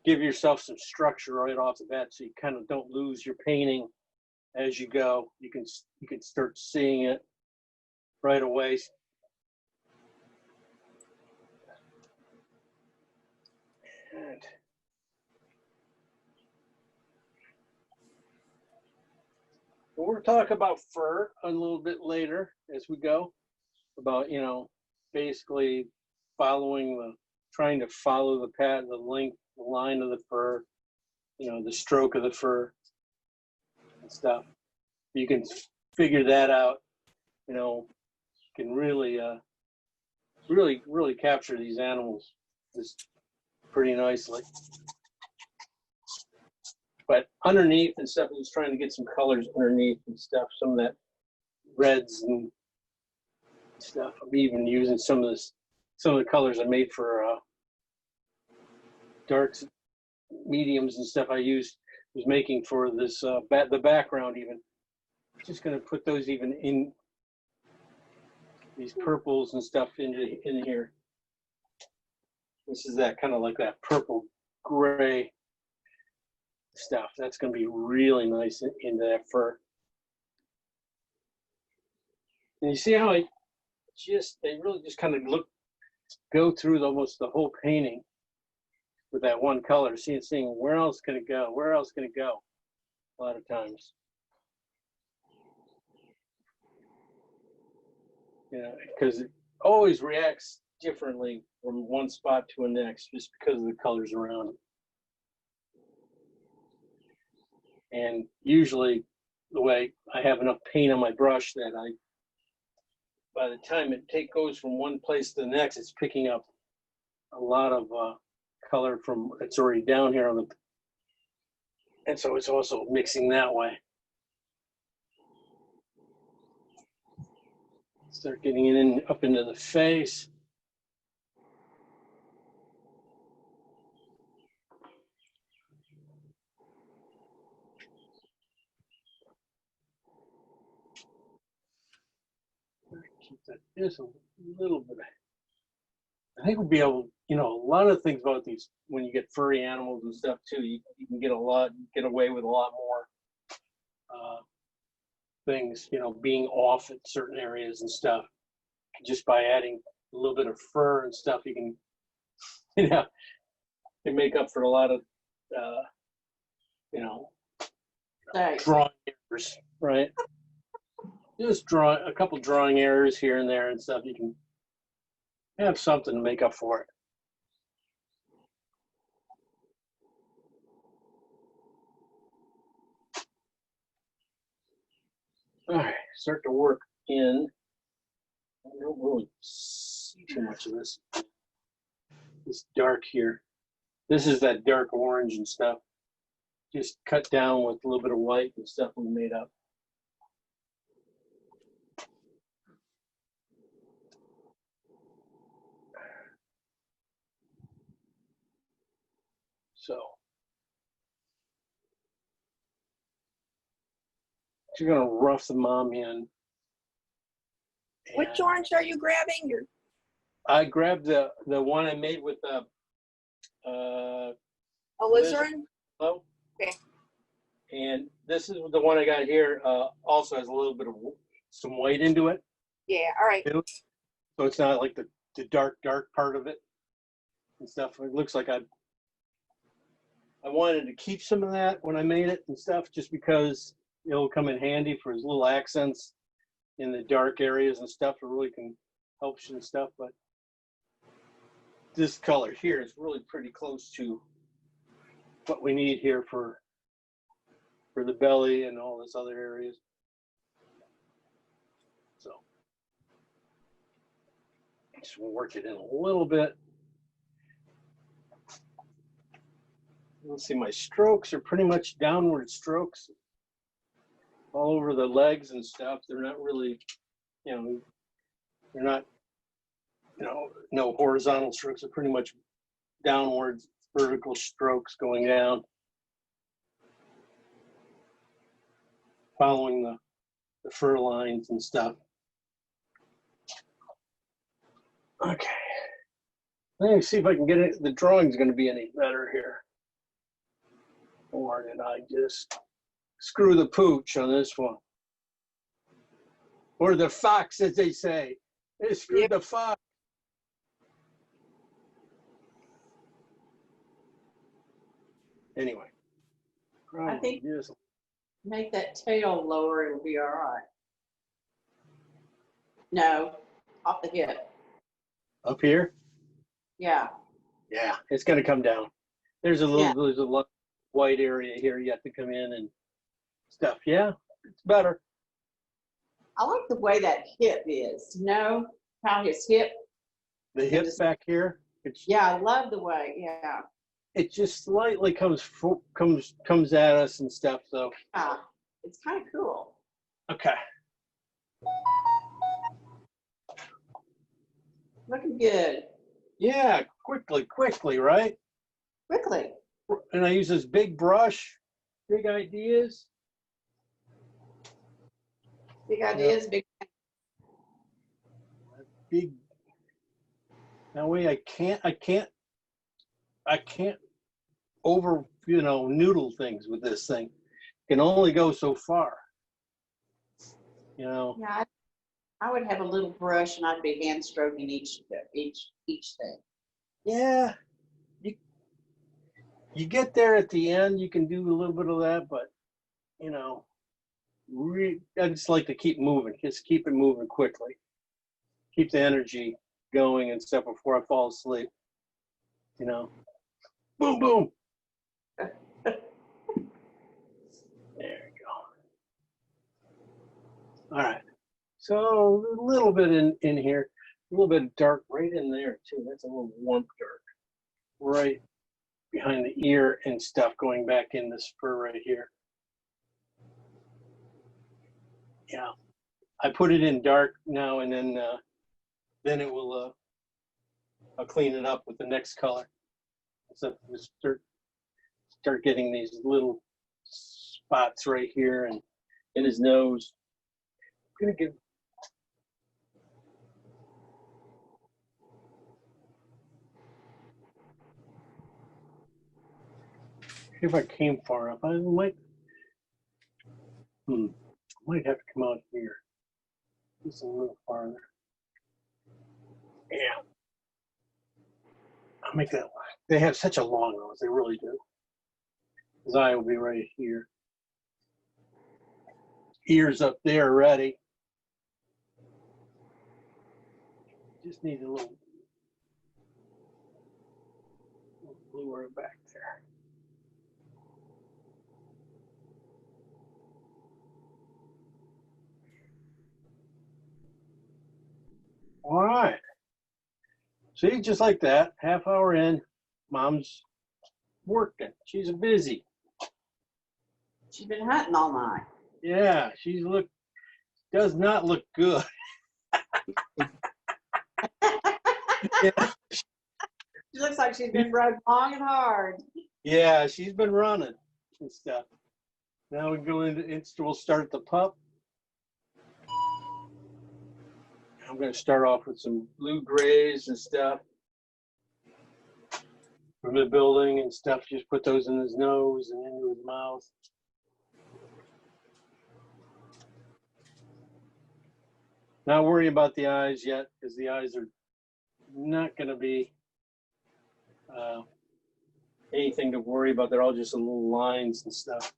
Speaker 1: give yourself some structure right off the bat so you kind of don't lose your painting as you go. You can start seeing it right away. And we'll talk about fur a little bit later as we go, about, you know, basically trying to follow the pattern, the length, the line of the fur, you know, the stroke of the fur and stuff. You can figure that out, you know, can really, really capture these animals just pretty nicely. But underneath and stuff, I was trying to get some colors underneath and stuff, some of that reds and stuff. I'm even using some of the colors I made for darks, mediums and stuff I was making for this, the background even. Just gonna put those even in these purples and stuff in here. This is that kind of like that purple gray stuff. That's gonna be really nice into that fur. And you see how they really just kind of go through almost the whole painting with that one color, seeing where else can it go, a lot of times. Yeah, because it always reacts differently from one spot to the next just because of the colors around it. And usually the way I have enough paint on my brush that by the time it goes from one place to the next, it's picking up a lot of color from it's already down here and so it's also mixing that way. Start getting it up into the face. Keep that just a little bit. I think we'll be able, you know, a lot of things about these, when you get furry animals and stuff too, you can get away with a lot more things, you know, being off at certain areas and stuff. Just by adding a little bit of fur and stuff, you can, you know, can make up for a lot of, you know, drawing errors, right? Just draw a couple drawing errors here and there and stuff. You can have something to make up for it. All right, start to work in. I don't really see too much of this. This dark here. This is that dark orange and stuff. Just cut down with a little bit of white and stuff we made up. So you're gonna rough the mom in.
Speaker 3: Which orange are you grabbing?
Speaker 1: I grabbed the one I made with the
Speaker 3: alizarin?
Speaker 1: Oh.
Speaker 3: Okay.
Speaker 1: And this is the one I got here. Also has a little bit of some white into it.
Speaker 3: Yeah, all right.
Speaker 1: So it's not like the dark part of it and stuff. It looks like I wanted to keep some of that when I made it and stuff, just because it'll come in handy for his little accents in the dark areas and stuff. It really can help you and stuff. But this color here is really pretty close to what we need here for the belly and all this other areas. So just work it in a little bit. Let's see, my strokes are pretty much downward strokes all over the legs and stuff. They're not really, you know, they're not, you know, no horizontal strokes. They're pretty much downward vertical strokes going down, following the fur lines and stuff. Okay. Let me see if I can get it. The drawing's going to be any better here. Or did I just screw the pooch on this one. Or the fox, as they say. They screwed the fox. Anyway.
Speaker 4: I think
Speaker 1: yes.
Speaker 4: make that tail lower, it'll be all right. No, off the hip.
Speaker 1: Up here?
Speaker 4: Yeah.
Speaker 1: Yeah, it's going to come down. There's a little white area here yet to come in and stuff. Yeah, it's better.
Speaker 4: I like the way that hip is, you know, how his hip.
Speaker 1: The hip back here,
Speaker 4: Yeah, I love the way, yeah.
Speaker 1: it just slightly comes at us and stuff. So
Speaker 4: Yeah, it's kind of cool.
Speaker 1: okay.
Speaker 4: Looking good.
Speaker 1: Yeah, quickly, right?
Speaker 4: Quickly.
Speaker 1: And I use this big brush, big ideas.
Speaker 4: Big ideas, big.
Speaker 1: Big. That way I can't over, noodle things with this thing. Can only go so far.
Speaker 4: Yeah, I would have a little brush and I'd be hand stroking each thing.
Speaker 1: Yeah. You get there at the end, you can do a little bit of that, but I just like to keep moving. Just keep it moving quickly. Keep the energy going and stuff before I fall asleep. Boom, boom. There we go. All right. So a little bit in here, a little bit dark right in there too. That's a little warm dark. Right behind the ear and stuff, going back in this fur right here. Yeah. I put it in dark now, and then it will I'll clean it up with the next color. So just start getting these little spots right here and in his nose. I'm gonna give. If I came far enough, I might have to come out here. Just a little farther. Yeah. I'll make that. They have such a long nose, they really do. His eye will be right here. Ears up there ready. Just need a little bluer back there. All right. See, just like that, half hour in, Mom's working. She's busy.
Speaker 4: She's been hunting all night.
Speaker 1: Yeah, does not look good. Yeah.
Speaker 4: She looks like she's been running long and hard.
Speaker 1: Yeah, she's been running and stuff. Now we go we'll start the pup. I'm going to start off with some blue grays and stuff from the building and stuff. Just put those in his nose and into his mouth. Not worry about the eyes yet, because the eyes are not going to be anything to worry about. They're all just little lines and stuff.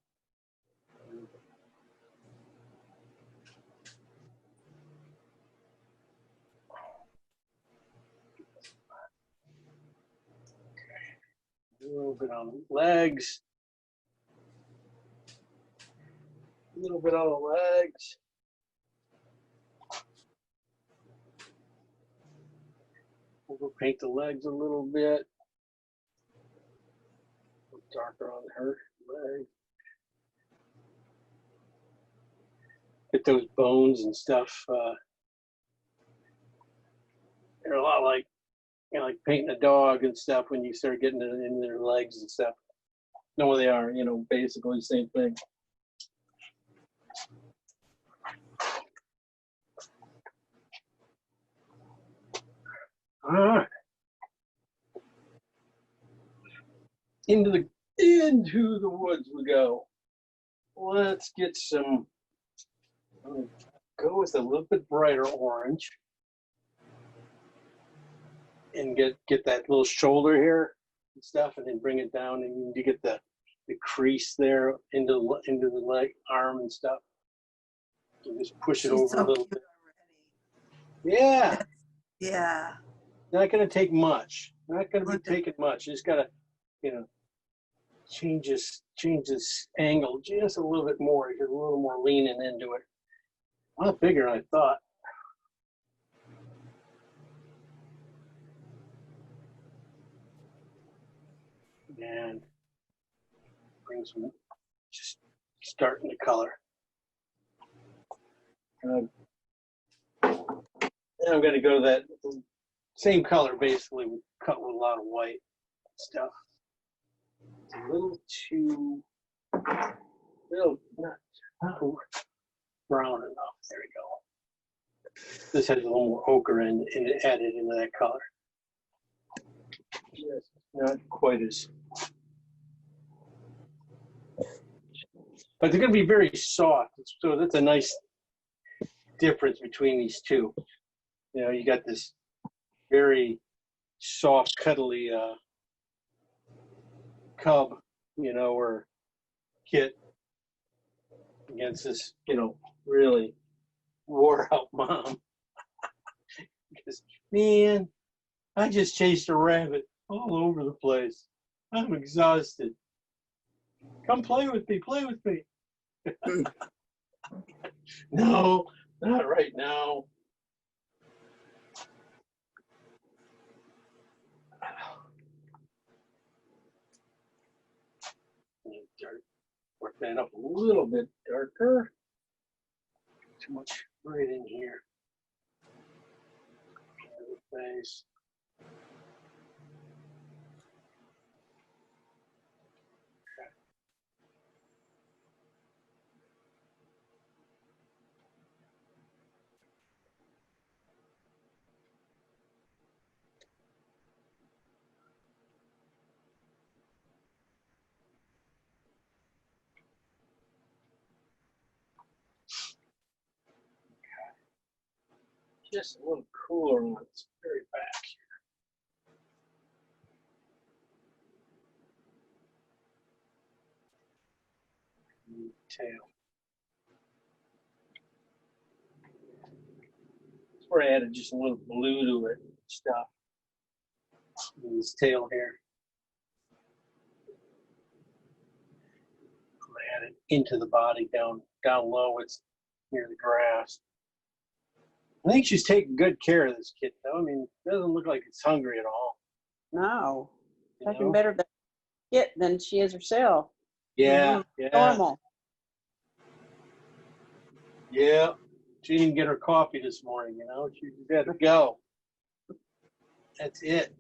Speaker 1: A little bit on the legs. A little bit on the legs. We'll paint the legs a little bit. A little darker on her leg. Get those bones and stuff. They're a lot like painting a dog and stuff when you start getting it in their legs and stuff. No, they are, basically the same thing. All right. Into the woods we go. let's get some, I'm gonna go with a little bit brighter orange and get that little shoulder here and stuff, and then bring it down, and you get the crease there into the leg, arm and stuff. You just push it
Speaker 2: She's
Speaker 1: over
Speaker 2: so
Speaker 1: a little
Speaker 2: cute
Speaker 1: bit. Yeah,
Speaker 2: Yeah.
Speaker 1: not gonna take much. Not gonna be taking much. You just gotta, change this angle just a little bit more. Get a little more leaning into it. A lot bigger than I thought. And bring some, just starting the color. And I'm going to go to that same color, basically, cut with a lot of white stuff. It's a little too, not brown enough. There we go. This has a little more ochre and added into that color. Yes, not quite as, but they're going to be very soft. So that's a nice difference between these two. You got this very soft, cuddly cub, or kit against this, really wore out mom. Because, man, I just chased a rabbit all over the place. I'm exhausted. Come play with me, play with me. No, not right now. Work that up a little bit darker. Too much right in here. Face. Just a little cooler on its very back here. Tail. That's where I added just a little blue to it and stuff. And this tail here. I added into the body down low. It's near the grass. I think she's taking good care of this kid, though. I mean, it doesn't look like it's hungry at all.
Speaker 4: No,
Speaker 1: You
Speaker 4: taking
Speaker 1: know?
Speaker 4: better than she is herself.
Speaker 1: Yeah, yeah.
Speaker 4: Normal.
Speaker 1: Yeah. She didn't get her coffee this morning, She had to go. That's it.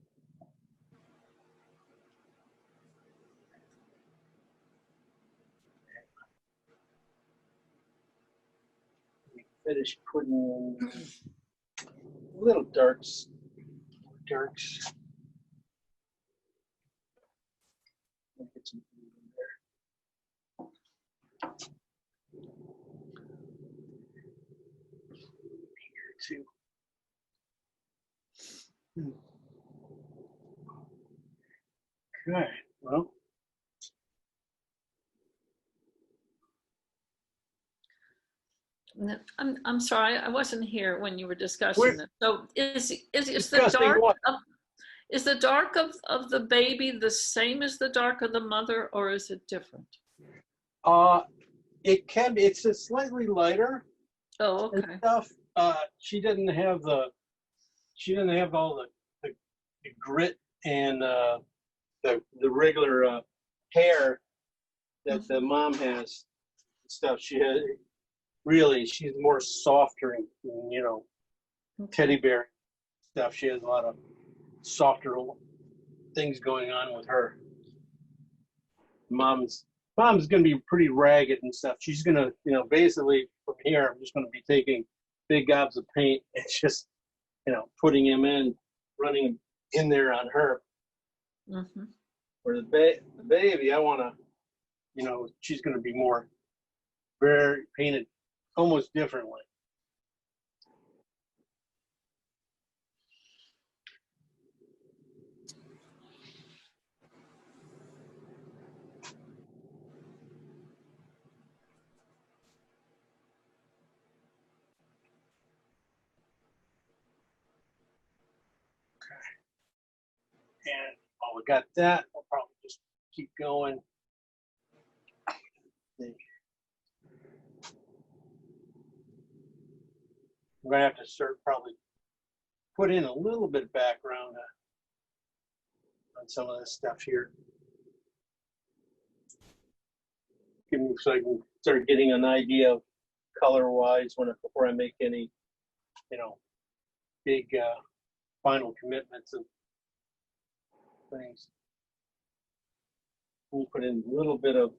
Speaker 1: We finished putting in little darks. Get some blue in there. Here too. Okay, well.
Speaker 5: I'm sorry, I wasn't here when you were discussing
Speaker 1: We're-
Speaker 5: this. So is the
Speaker 1: Discussing
Speaker 5: dark
Speaker 1: what?
Speaker 5: is the dark of the baby the same as the dark of the mother, or is it different?
Speaker 1: It can be. It's a slightly lighter
Speaker 5: Oh,
Speaker 1: and
Speaker 5: okay.
Speaker 1: stuff. She doesn't have all the grit and the regular hair that the mom has and stuff. She has she's more softer and teddy bear stuff. She has a lot of softer things going on with her. Mom's going to be pretty ragged and stuff. She's going to, basically from here, I'm just going to be taking big gobs of paint and just, putting him running him in there on her.
Speaker 5: Mm-hmm.
Speaker 1: For the baby, I want to, she's going to be more very painted almost differently. And while we got that, I'll probably just keep going. I'm gonna have to start probably put in a little bit of background on some of this stuff here. So I can start getting an idea of color-wise before I make any, big final commitments of things. We'll put in a little bit of,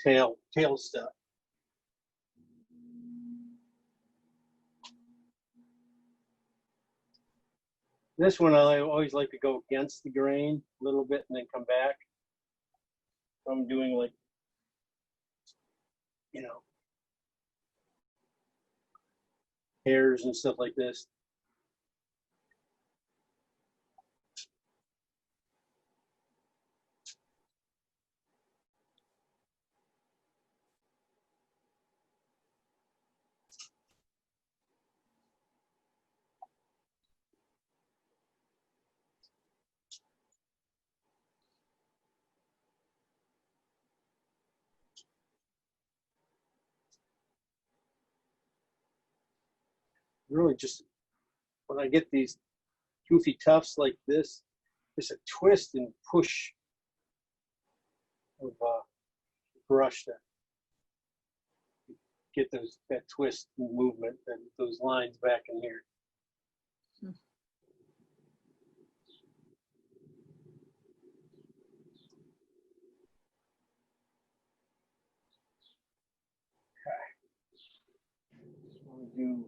Speaker 1: tail stuff. This one I always like to go against the grain a little bit and then come back. So I'm doing like, hairs and stuff like this. Really just, when I get these goofy tufts like this, just a twist and push of brush to get that twist and movement and those lines back in here. Okay. We'll do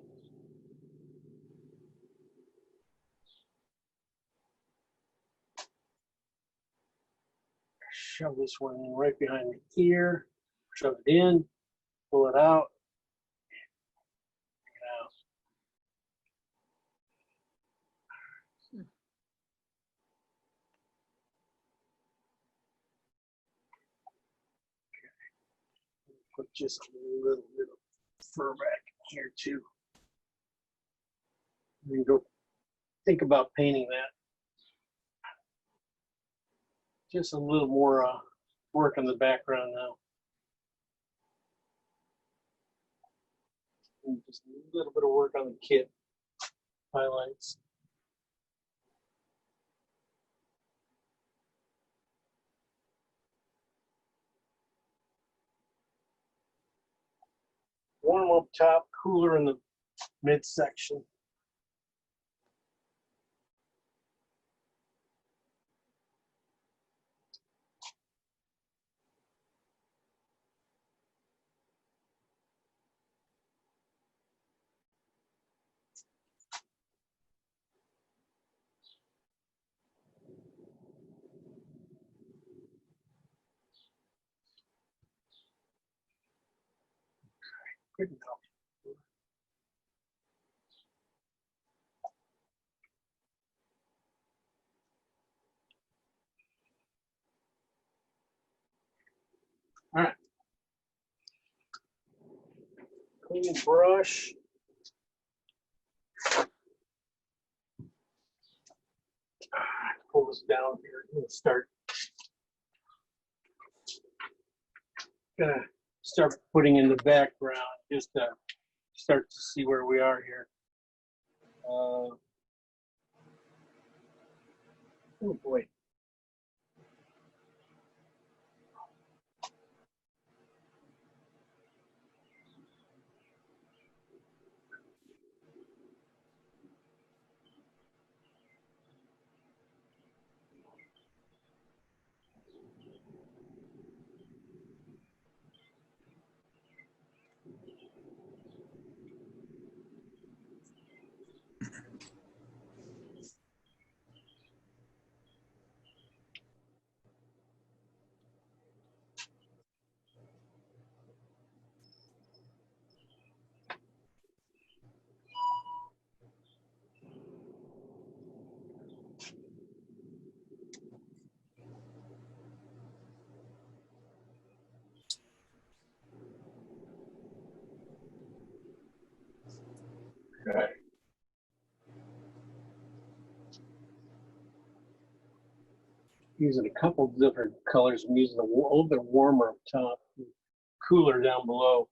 Speaker 1: shove this one in right behind the ear, shove it in, pull it out. Put just a little bit of fur back here too. And go think about painting that. Just a little more work on the background now. And just a little bit of work on the kit highlights. Warm up top, cooler in the midsection. Good enough. All right. Clean brush. Pull this down here and start. Gonna start putting in the background just to start to see where we are here. Oh boy. Okay. Using a couple different colors. I'm using a little bit warmer up top, cooler down below.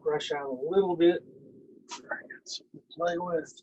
Speaker 1: Brush out a little bit. I got something to play with.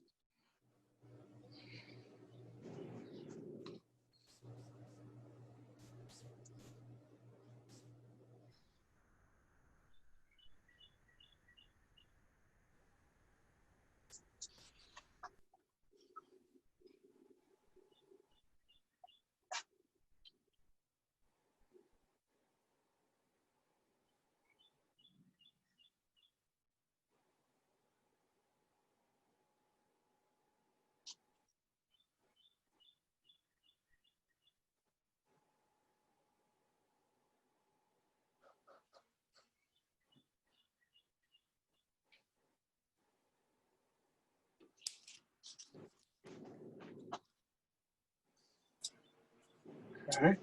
Speaker 1: Okay.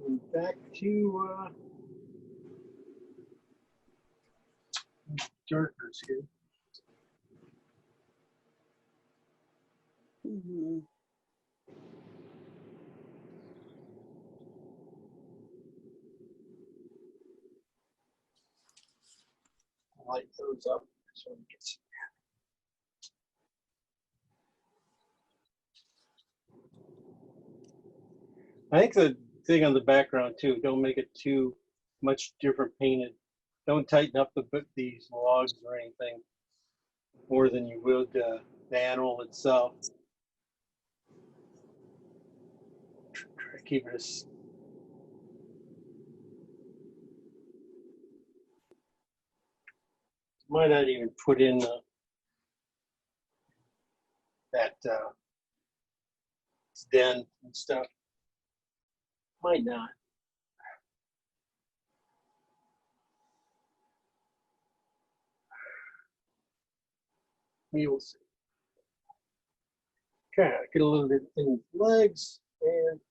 Speaker 1: And back to darkness here.
Speaker 2: Mhm.
Speaker 1: Light those up so it gets. I think the thing on the background too, don't make it too much different painted. Don't tighten up these logs or anything more than you would the animal itself. Try to keep it as might not even put in that den and stuff. Might not. We will see. Okay, get a little bit in the legs and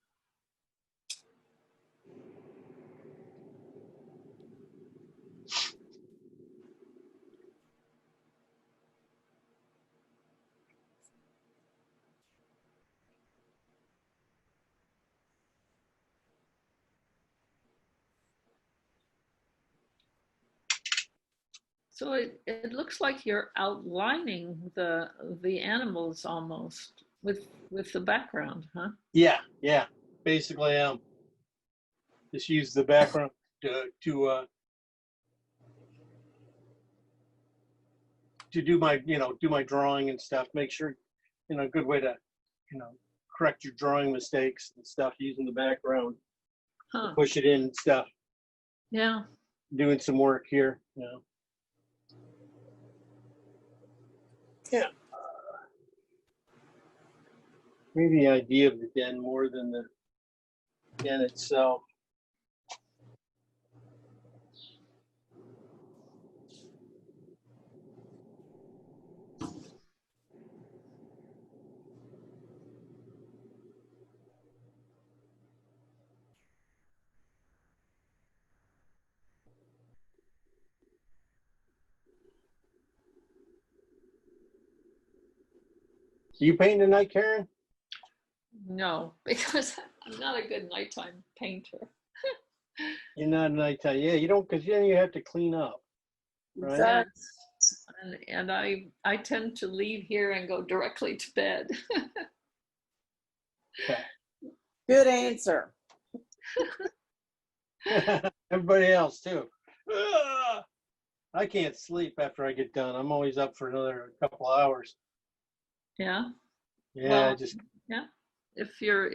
Speaker 5: So it looks like you're outlining the animals almost with the background, huh?
Speaker 1: yeah, basically just use the background to do my do my drawing and stuff. Make sure a good way to correct your drawing mistakes and stuff using the background.
Speaker 5: Huh.
Speaker 1: Push it in and stuff.
Speaker 5: Yeah.
Speaker 1: Doing some work here. Yeah. Maybe the idea of the den more than the in it. So you painting tonight, Karen?
Speaker 5: No, because I'm not a good nighttime painter.
Speaker 1: You're not a nighttime. Yeah, you don't, because then you have to clean up. Right.
Speaker 5: Yes. And I tend to leave here and go directly to bed.
Speaker 1: Okay.
Speaker 6: Good answer.
Speaker 1: Everybody else too. Ugh. I can't sleep after I get done. I'm always up for another couple hours.
Speaker 5: Yeah.
Speaker 1: Yeah,
Speaker 5: Well,
Speaker 1: I just
Speaker 5: yeah. If you're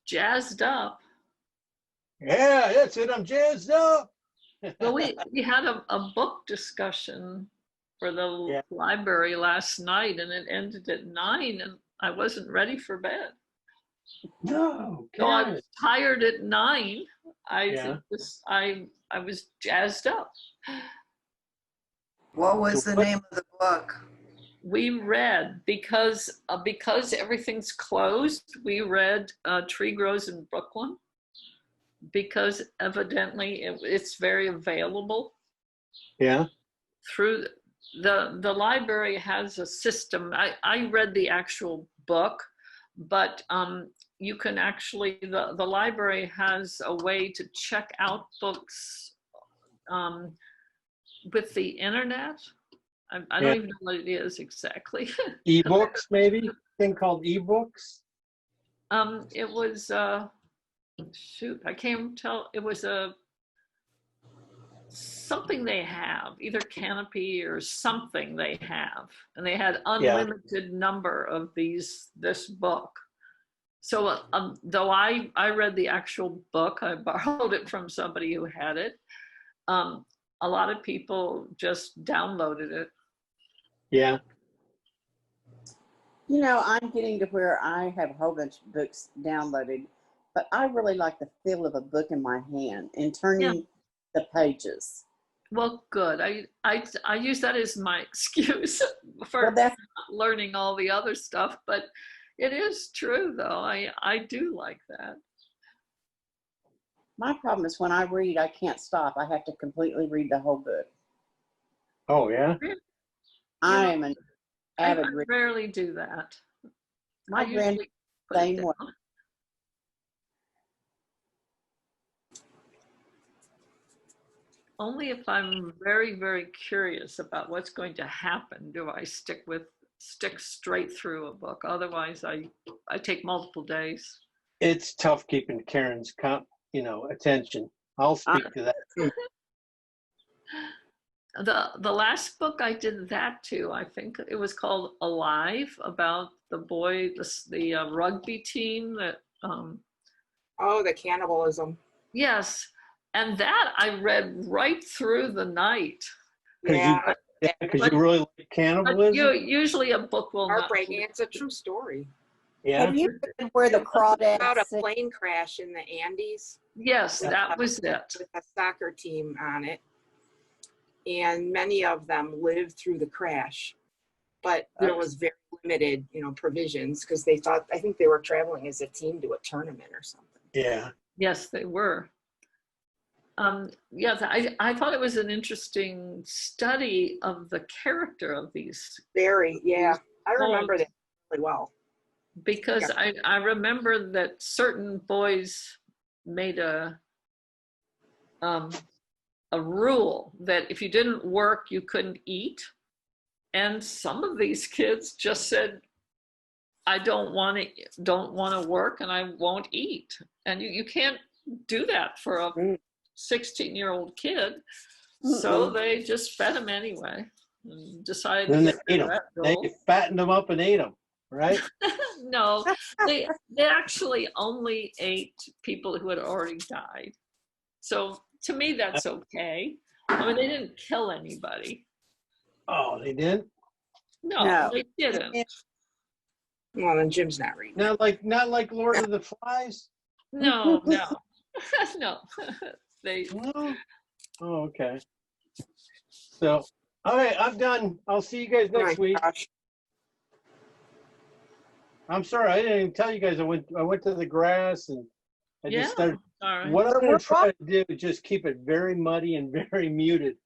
Speaker 5: jazzed up.
Speaker 1: yeah, that's it. I'm jazzed up.
Speaker 5: Well, we had a book discussion for the
Speaker 1: Yeah.
Speaker 5: library last night, and it ended at 9, and I wasn't ready for bed.
Speaker 1: No,
Speaker 5: So I
Speaker 1: Karen.
Speaker 5: was tired at 9.
Speaker 1: Yeah.
Speaker 5: I was jazzed up.
Speaker 2: What was
Speaker 1: So
Speaker 2: the
Speaker 1: what-
Speaker 2: name of the book?
Speaker 5: We read because everything's closed. We read Tree Grows in Brooklyn because evidently it's very available
Speaker 1: Yeah.
Speaker 5: through the library has a system. I read the actual book, but you can actually the library has a way to check out books with the internet. I don't
Speaker 1: Yeah.
Speaker 5: even know what it is exactly.
Speaker 1: Ebooks, maybe thing called ebooks.
Speaker 5: It was shoot, I can't tell. It was something they have, either Canopy or something they have, and they had unlimited number of this book. So though I read the actual book, I borrowed it from somebody who had it. A lot of people just downloaded it.
Speaker 1: Yeah.
Speaker 6: You know, I'm getting to where I have a whole bunch of books downloaded, but I really like the feel of a book in my hand and turning the pages.
Speaker 5: Well, good. I use that as my excuse for
Speaker 6: Well, that's
Speaker 5: not learning all the other stuff, but it is true though. I do like that.
Speaker 6: my problem is when I read, I can't stop. I have to completely read the whole book.
Speaker 1: Oh yeah.
Speaker 6: I am an
Speaker 5: I
Speaker 6: avid reader.
Speaker 5: rarely do that.
Speaker 6: My
Speaker 5: I usually
Speaker 6: grand
Speaker 5: put it
Speaker 6: same way.
Speaker 5: down. Only if I'm very, very curious about what's going to happen do I stick straight through a book. Otherwise, I take multiple days.
Speaker 1: It's tough keeping Karen's attention. I'll speak to that too.
Speaker 5: The last book I did that too. I think it was called Alive, about the boy, the rugby team that.
Speaker 3: Oh, the cannibalism.
Speaker 5: Yes, and that I read right through the night.
Speaker 3: Yeah,
Speaker 1: Because you really like
Speaker 5: But
Speaker 1: cannibalism.
Speaker 5: usually a book will not.
Speaker 3: heartbreaking. It's a true story.
Speaker 1: Yeah.
Speaker 6: Have you read where the
Speaker 3: About a
Speaker 6: crawdads sing?
Speaker 3: plane crash in the Andes
Speaker 5: Yes, that was it.
Speaker 3: with a soccer team on it. And many of them lived through the crash. But there was very limited, provisions because I think they were traveling as a team to a tournament or something.
Speaker 1: Yeah.
Speaker 5: Yes, they were. Yes, I thought it was an interesting study of the character of these,
Speaker 3: Very, yeah. I remember that really well.
Speaker 5: because I remember that certain boys made a rule that if you didn't work, you couldn't eat. And some of these kids just said, I don't want to work and I won't eat. And you can't do that for a 16-year-old kid. So they just fed him anyway and decided
Speaker 1: Then
Speaker 5: to
Speaker 1: they
Speaker 5: get
Speaker 1: ate
Speaker 5: rid
Speaker 1: them.
Speaker 5: of
Speaker 1: They
Speaker 5: that rule.
Speaker 1: fattened them up and ate them, right?
Speaker 5: No, they actually only ate people who had already died. So to me, that's okay. I mean, they didn't kill anybody.
Speaker 1: Oh, they didn't.
Speaker 5: No, they didn't.
Speaker 3: Well, then Jim's not reading.
Speaker 1: Not like Lord of the Flies.
Speaker 5: No, no, no. They,
Speaker 1: No? Oh, okay. So, all right, I'm done. I'll see you guys next
Speaker 3: My
Speaker 1: week.
Speaker 3: gosh.
Speaker 1: I'm sorry, I didn't even tell you guys. I went to the grass and I
Speaker 5: yeah,
Speaker 1: just started.
Speaker 5: all right.
Speaker 1: What I'm
Speaker 6: But
Speaker 1: going
Speaker 6: we're
Speaker 1: to try to do is just keep it very muddy and very muted.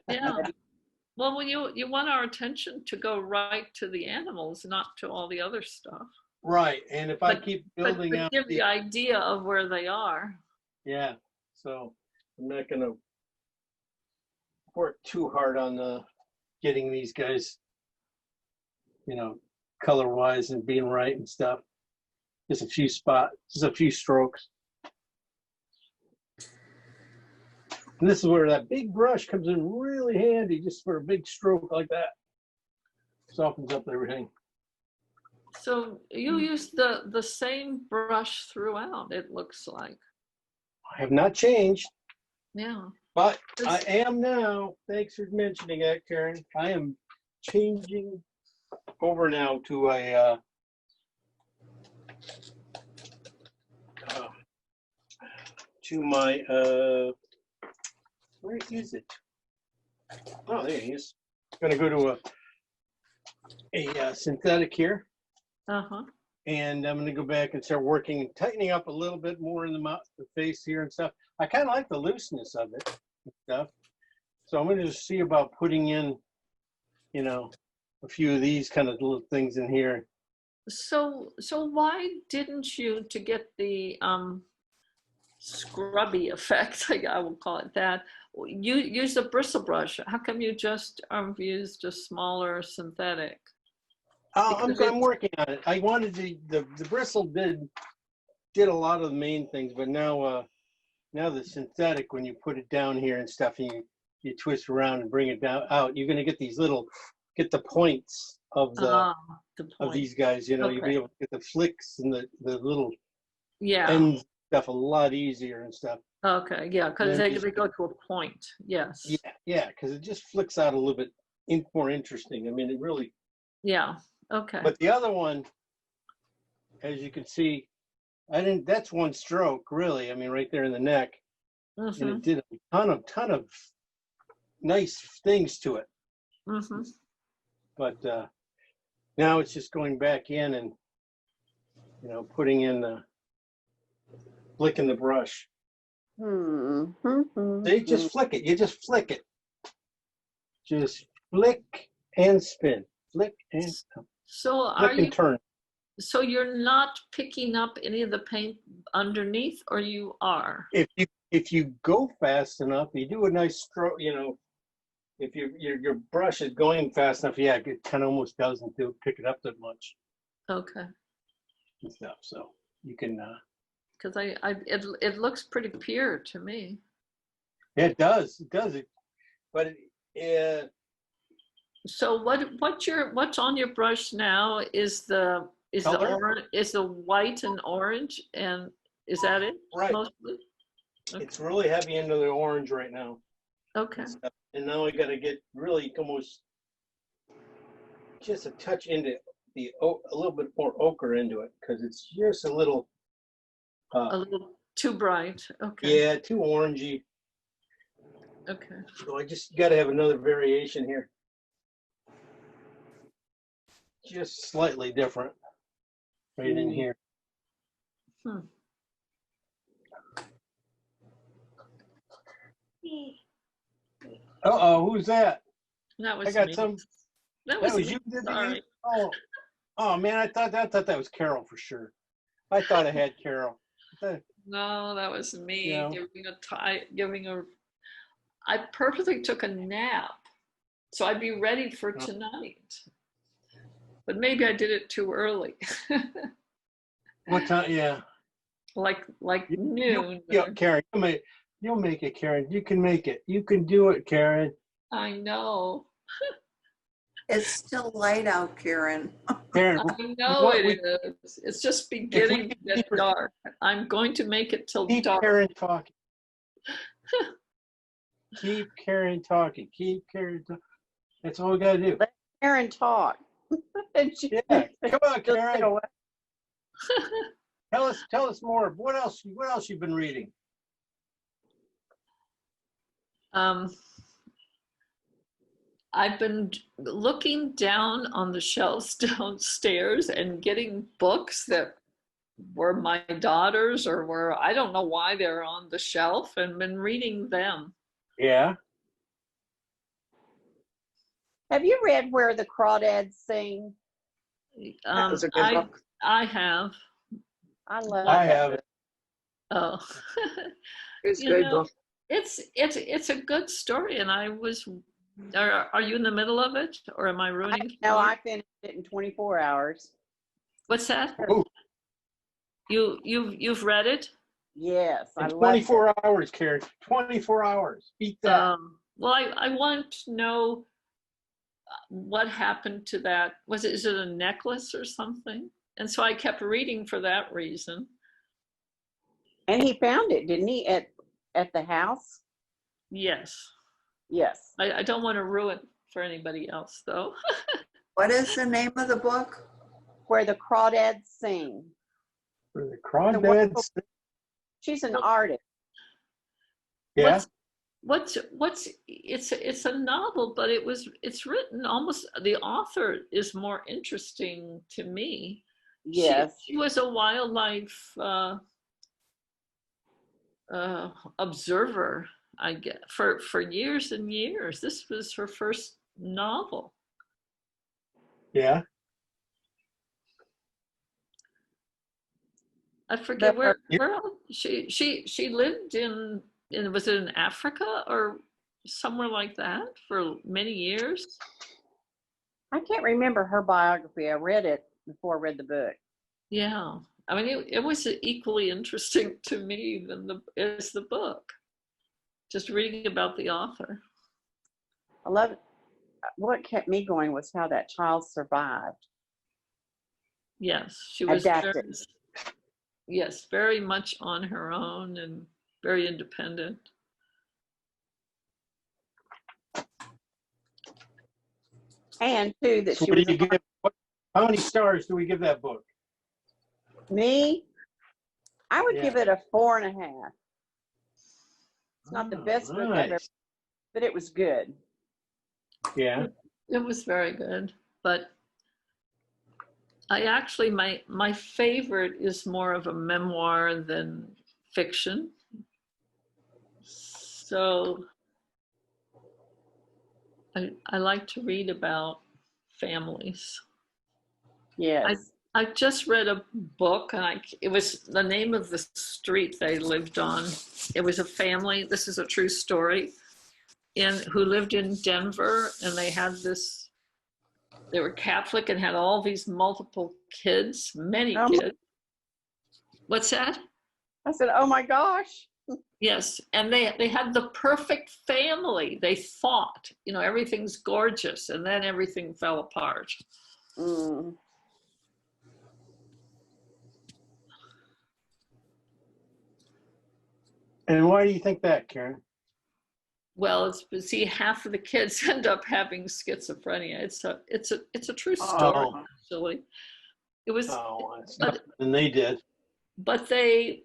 Speaker 5: Yeah. Well, when you want our attention to go right to the animals, not to all the other stuff.
Speaker 1: Right, and if I
Speaker 5: But-
Speaker 1: keep
Speaker 5: But,
Speaker 1: building
Speaker 5: but
Speaker 1: out,
Speaker 5: give the idea of where they are.
Speaker 1: yeah. So I'm not going to work too hard on getting these guys, color wise and being right and stuff. Just a few spots, just a few strokes. And this is where that big brush comes in really handy, just for a big stroke like that. Softens up everything.
Speaker 5: So you use the same brush throughout, it looks like.
Speaker 1: I have not changed,
Speaker 5: Yeah.
Speaker 1: but I am now. Thanks for mentioning that, Karen. I am changing over now to a to my where is it? Oh, there he is. I'm gonna go to a synthetic here,
Speaker 5: Uh-huh.
Speaker 1: and I'm gonna go back and start working and tightening up a little bit more in the mouth, the face here and stuff. I kind of like the looseness of it and stuff. So I'm gonna just see about putting in, a few of these kind of little things in here.
Speaker 5: So why didn't you, to get the scrubby effect, I will call it that, you use a bristle brush? How come you just used a smaller synthetic? Because
Speaker 1: I'm working on it. I wanted the bristle did a lot of the main things, but now the synthetic, when you put it down here and stuff, and you twist around and bring it down out, you're gonna get get the points of
Speaker 5: the
Speaker 1: of
Speaker 5: point.
Speaker 1: these guys. You'll
Speaker 5: Okay.
Speaker 1: be able to get the flicks and the little
Speaker 5: Yeah.
Speaker 1: end stuff a lot easier and stuff.
Speaker 5: Okay. Yeah, because
Speaker 1: Then
Speaker 5: they
Speaker 1: just-
Speaker 5: go to a point. Yes.
Speaker 1: Yeah, because it just flicks out a little bit more interesting. I mean, it really.
Speaker 5: Yeah. Okay.
Speaker 1: But the other one, as you can see, that's one stroke, really. I mean, right there in the neck. And
Speaker 5: Mm-hmm.
Speaker 1: it did a ton of nice things to it.
Speaker 5: Mm-hmm.
Speaker 1: But now it's just going back in and, putting in flicking the brush. They just flick it. You just flick it. Just flick and spin. Flick and
Speaker 5: So
Speaker 1: flick and turn.
Speaker 5: So you're not picking up any of the paint underneath, or you are?
Speaker 1: If you go fast enough, you do a nice stroke. If your brush is going fast enough, yeah, it kind of almost doesn't pick it up that much
Speaker 5: Okay.
Speaker 1: and stuff. So you can.
Speaker 5: Because it looks pretty pure to me.
Speaker 1: Yeah, it does. It does. But
Speaker 5: So what's on your brush now is the
Speaker 1: Color?
Speaker 5: orange, is the white and orange, and is that it?
Speaker 1: Right.
Speaker 5: Mostly?
Speaker 1: It's really heavy into the orange right now.
Speaker 5: Okay.
Speaker 1: And now we got to get really almost just a touch into a little bit more ochre into it, because it's just a little
Speaker 5: too bright. Okay.
Speaker 1: yeah, too orangey.
Speaker 5: Okay.
Speaker 1: So I just got to have another variation here, just slightly different right in here.
Speaker 5: Hmm.
Speaker 1: Who's that?
Speaker 5: That was
Speaker 1: I got
Speaker 5: me.
Speaker 1: some.
Speaker 5: That
Speaker 1: That
Speaker 5: was
Speaker 1: was
Speaker 5: me.
Speaker 1: you. Did
Speaker 5: Sorry.
Speaker 1: Oh man, I thought that was Carol for sure. I thought I had Carol.
Speaker 5: No, that was me
Speaker 1: Yeah.
Speaker 5: giving a. I purposely took a nap, so I'd be ready for tonight. But maybe I did it too early,
Speaker 1: What time? Yeah.
Speaker 5: like noon.
Speaker 1: Yeah, Karen, you'll make it, Karen. You can make it. You can do it, Karen.
Speaker 5: I know.
Speaker 2: It's still light out, Karen.
Speaker 1: Karen,
Speaker 5: I know
Speaker 1: what
Speaker 5: it is. It's just beginning to get dark. I'm going to make it till
Speaker 1: keep
Speaker 5: dark.
Speaker 1: Karen talking. Keep Karen talking. Keep Karen talking. That's all we gotta do.
Speaker 6: Karen talk.
Speaker 1: Yeah, come on, Karen. Tell us more. What else you've been reading?
Speaker 5: I've been looking down on the shelves downstairs and getting books that were my daughter's or were, I don't know why they're on the shelf, and been reading them.
Speaker 1: Yeah.
Speaker 6: Have you read Where the Crawdads Sing?
Speaker 3: That was a good book.
Speaker 5: I have.
Speaker 1: I have it.
Speaker 5: Oh.
Speaker 3: It's a
Speaker 5: You
Speaker 3: good
Speaker 5: know,
Speaker 3: book.
Speaker 5: it's a good story, and I was. Are you in the middle of it, or am I ruining?
Speaker 6: No, I finished it in 24 hours.
Speaker 5: What's that?
Speaker 1: Oh.
Speaker 5: You've read it?
Speaker 6: Yes, I
Speaker 1: In
Speaker 6: loved
Speaker 1: 24 hours, Karen. 24 hours. Beat that.
Speaker 5: Well, I want to know what happened to that. Is it a necklace or something? And so I kept reading for that reason.
Speaker 6: And he found it, didn't he, at the house?
Speaker 5: Yes.
Speaker 6: Yes.
Speaker 5: I don't want to ruin for anybody else, though.
Speaker 2: What is the name of the book?
Speaker 6: Where the Crawdads Sing.
Speaker 1: For the Crawdads.
Speaker 6: She's an artist.
Speaker 1: Yeah.
Speaker 5: What's it's a novel, but it's written almost, the author is more interesting to me.
Speaker 6: Yes.
Speaker 5: She was a wildlife observer, I guess, for years and years. This was her first novel.
Speaker 1: Yeah.
Speaker 5: I forget where
Speaker 1: Yeah.
Speaker 5: she lived in was it in Africa or somewhere like that for many years?
Speaker 6: I can't remember her biography. I read it before I read the book.
Speaker 5: Yeah, I mean it was equally interesting to me as the book. Just reading about the author.
Speaker 6: I love it. What kept me going was how that child survived.
Speaker 5: Yes, she was
Speaker 6: Adapted.
Speaker 5: very much on her own and very independent.
Speaker 6: And too, that
Speaker 1: So
Speaker 6: she
Speaker 1: what do
Speaker 6: was
Speaker 1: you give? How many stars do we give that book?
Speaker 6: me. I would
Speaker 1: Yeah.
Speaker 6: give it a 4.5. It's not the best book I've ever,
Speaker 1: Nice.
Speaker 6: but it was good.
Speaker 1: Yeah.
Speaker 5: It was very good, but I actually, my favorite is more of a memoir than fiction. So I like to read about families.
Speaker 6: Yes.
Speaker 5: I just read a book, and it was the name of the street they lived on. It was a family, this is a true story, who lived in Denver, and they were Catholic and had all these multiple kids, many kids. What's that?
Speaker 6: I said, oh my gosh.
Speaker 5: Yes, and they had the perfect family. They thought, everything's gorgeous, and then everything fell apart.
Speaker 6: Mm.
Speaker 1: And why do you think that, Karen?
Speaker 5: Well, see, half of the kids end up having schizophrenia. It's a true story, actually. It was.
Speaker 1: And they did.
Speaker 5: But they,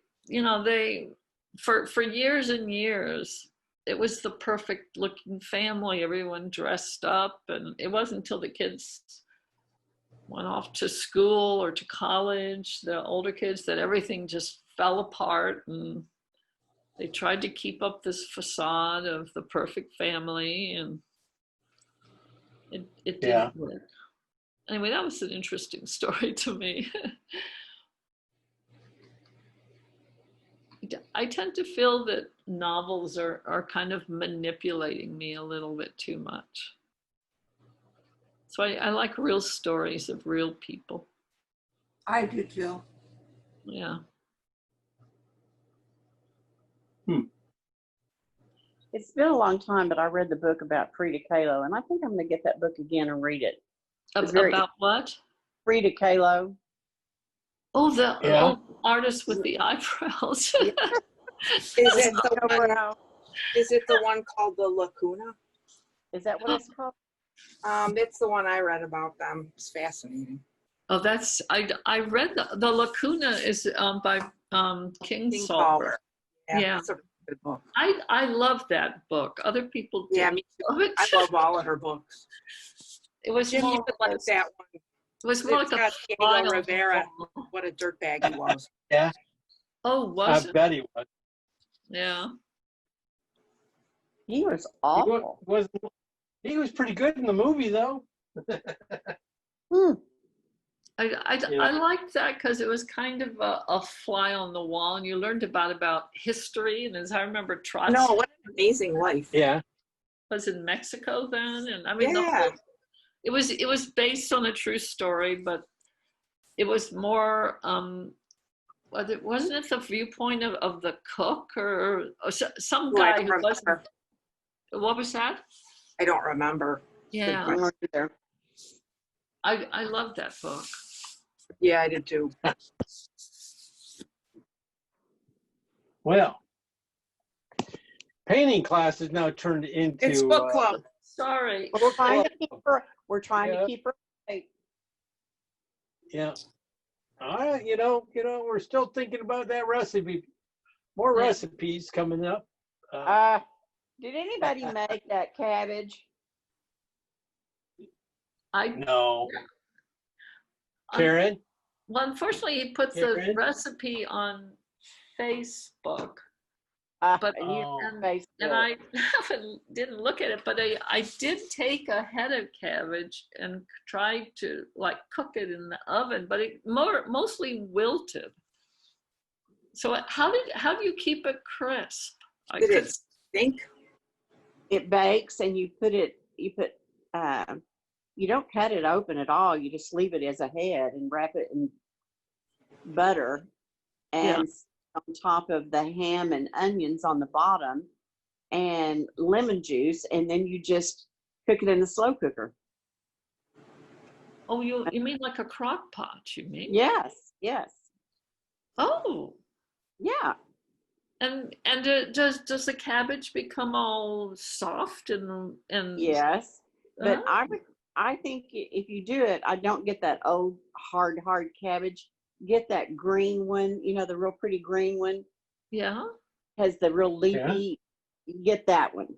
Speaker 5: for years and years, it was the perfect looking family. Everyone dressed up, and it wasn't until the kids went off to school or to college, the older kids, that everything just fell apart, and they tried to keep up this facade of the perfect family, and it didn't work. Anyway, that was an interesting story to me. I tend to feel that novels are kind of manipulating me a little bit too much. So I like real stories of real people.
Speaker 2: I do too.
Speaker 5: Yeah.
Speaker 6: It's been a long time, but I read the book about Frida Kahlo, and I think I'm going to get that book again and read it.
Speaker 5: About what?
Speaker 6: Frida Kahlo.
Speaker 5: Oh, the old artist with the eyebrows.
Speaker 3: Is it the one called The Lacuna?
Speaker 6: Is that what it's called?
Speaker 3: It's the one I read about them. It's fascinating.
Speaker 5: Oh, I read the Lacuna is by Kingsolver. Yeah.
Speaker 3: It's a good book.
Speaker 5: I love that book. Other people
Speaker 3: Yeah,
Speaker 5: didn't
Speaker 3: me too.
Speaker 5: love it.
Speaker 3: I love all of her books.
Speaker 5: It was
Speaker 3: Jim,
Speaker 5: more
Speaker 3: you would like that one.
Speaker 5: It was more
Speaker 3: It's
Speaker 5: like a
Speaker 3: got
Speaker 5: fly on
Speaker 3: Diego
Speaker 5: the
Speaker 3: Rivera.
Speaker 5: wall.
Speaker 3: What a dirtbag he was.
Speaker 1: Yeah,
Speaker 5: Oh,
Speaker 1: I
Speaker 5: was it?
Speaker 1: bet he was.
Speaker 5: Yeah.
Speaker 6: He was
Speaker 1: He wa-
Speaker 6: awful.
Speaker 1: was he was pretty good in the movie though.
Speaker 6: Hmm.
Speaker 5: I liked that because it was kind of a fly on the wall, and you learned about history. And as I remember, Trotsky
Speaker 3: No, what an amazing life.
Speaker 1: Yeah.
Speaker 5: was in Mexico then, and I mean,
Speaker 3: Yeah.
Speaker 5: it was based on a true story, but it was more wasn't it the viewpoint of the cook or some
Speaker 3: Oh, I
Speaker 5: guy
Speaker 3: don't
Speaker 5: who wasn't.
Speaker 3: remember.
Speaker 5: What was that?
Speaker 3: I don't remember.
Speaker 5: Yeah,
Speaker 6: I don't either.
Speaker 5: I love that book.
Speaker 3: Yeah, I did too.
Speaker 1: Well, painting class is now turned into
Speaker 3: It's book club.
Speaker 5: Sorry.
Speaker 6: But we're trying to keep her. We're trying
Speaker 1: Yeah.
Speaker 6: to keep her.
Speaker 1: Yeah. All right, we're still thinking about that recipe. More
Speaker 5: Yeah.
Speaker 1: recipes coming up.
Speaker 6: Did anybody make that cabbage?
Speaker 1: No.
Speaker 5: Um,
Speaker 1: Karen?
Speaker 5: Well, unfortunately, he puts the
Speaker 1: Karen?
Speaker 5: recipe on Facebook, but
Speaker 6: And you
Speaker 1: Oh.
Speaker 5: and I didn't look at it, but I did take a head of cabbage and tried to like cook it in the oven, but it mostly wilted. So how do you keep it crisp?
Speaker 3: Did it stink?
Speaker 6: It bakes, and you put. You don't cut it open at all. You just leave it as a head and wrap it in butter and on top of the ham and onions on the bottom and lemon juice, and then you just cook it in the slow cooker.
Speaker 5: Oh, you mean like a crock pot, you mean?
Speaker 6: Yes.
Speaker 5: Oh,
Speaker 6: Yeah.
Speaker 5: and does the cabbage become all soft and
Speaker 6: Yes. But
Speaker 5: Oh,
Speaker 6: I think if you do it, I don't get that old hard cabbage. Get that green one, the real pretty green one.
Speaker 5: yeah.
Speaker 6: Has the real leafy. Get that one.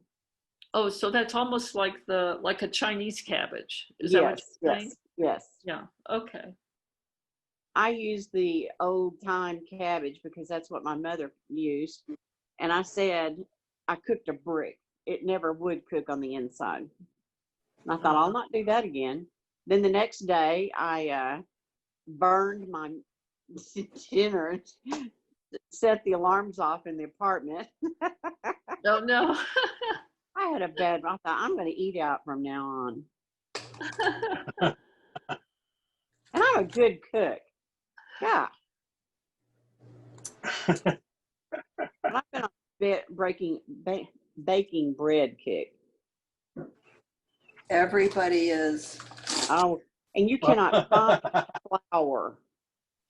Speaker 5: Oh, so that's almost like a Chinese cabbage. Is that what you're saying?
Speaker 6: Yes.
Speaker 5: Yeah. Okay.
Speaker 6: I use the old time cabbage because that's what my mother used. And I said I cooked a brick. It never would cook on the inside. And I thought, I'll not do that again. Then the next day, I burned my dinner, set the alarms off in the apartment.
Speaker 5: Oh, no.
Speaker 6: I had a bad, I thought, I'm going to eat out from now on. And I'm a good cook. Yeah. And I've been on baking bread kick.
Speaker 2: Everybody is.
Speaker 6: Oh, and you cannot find flour.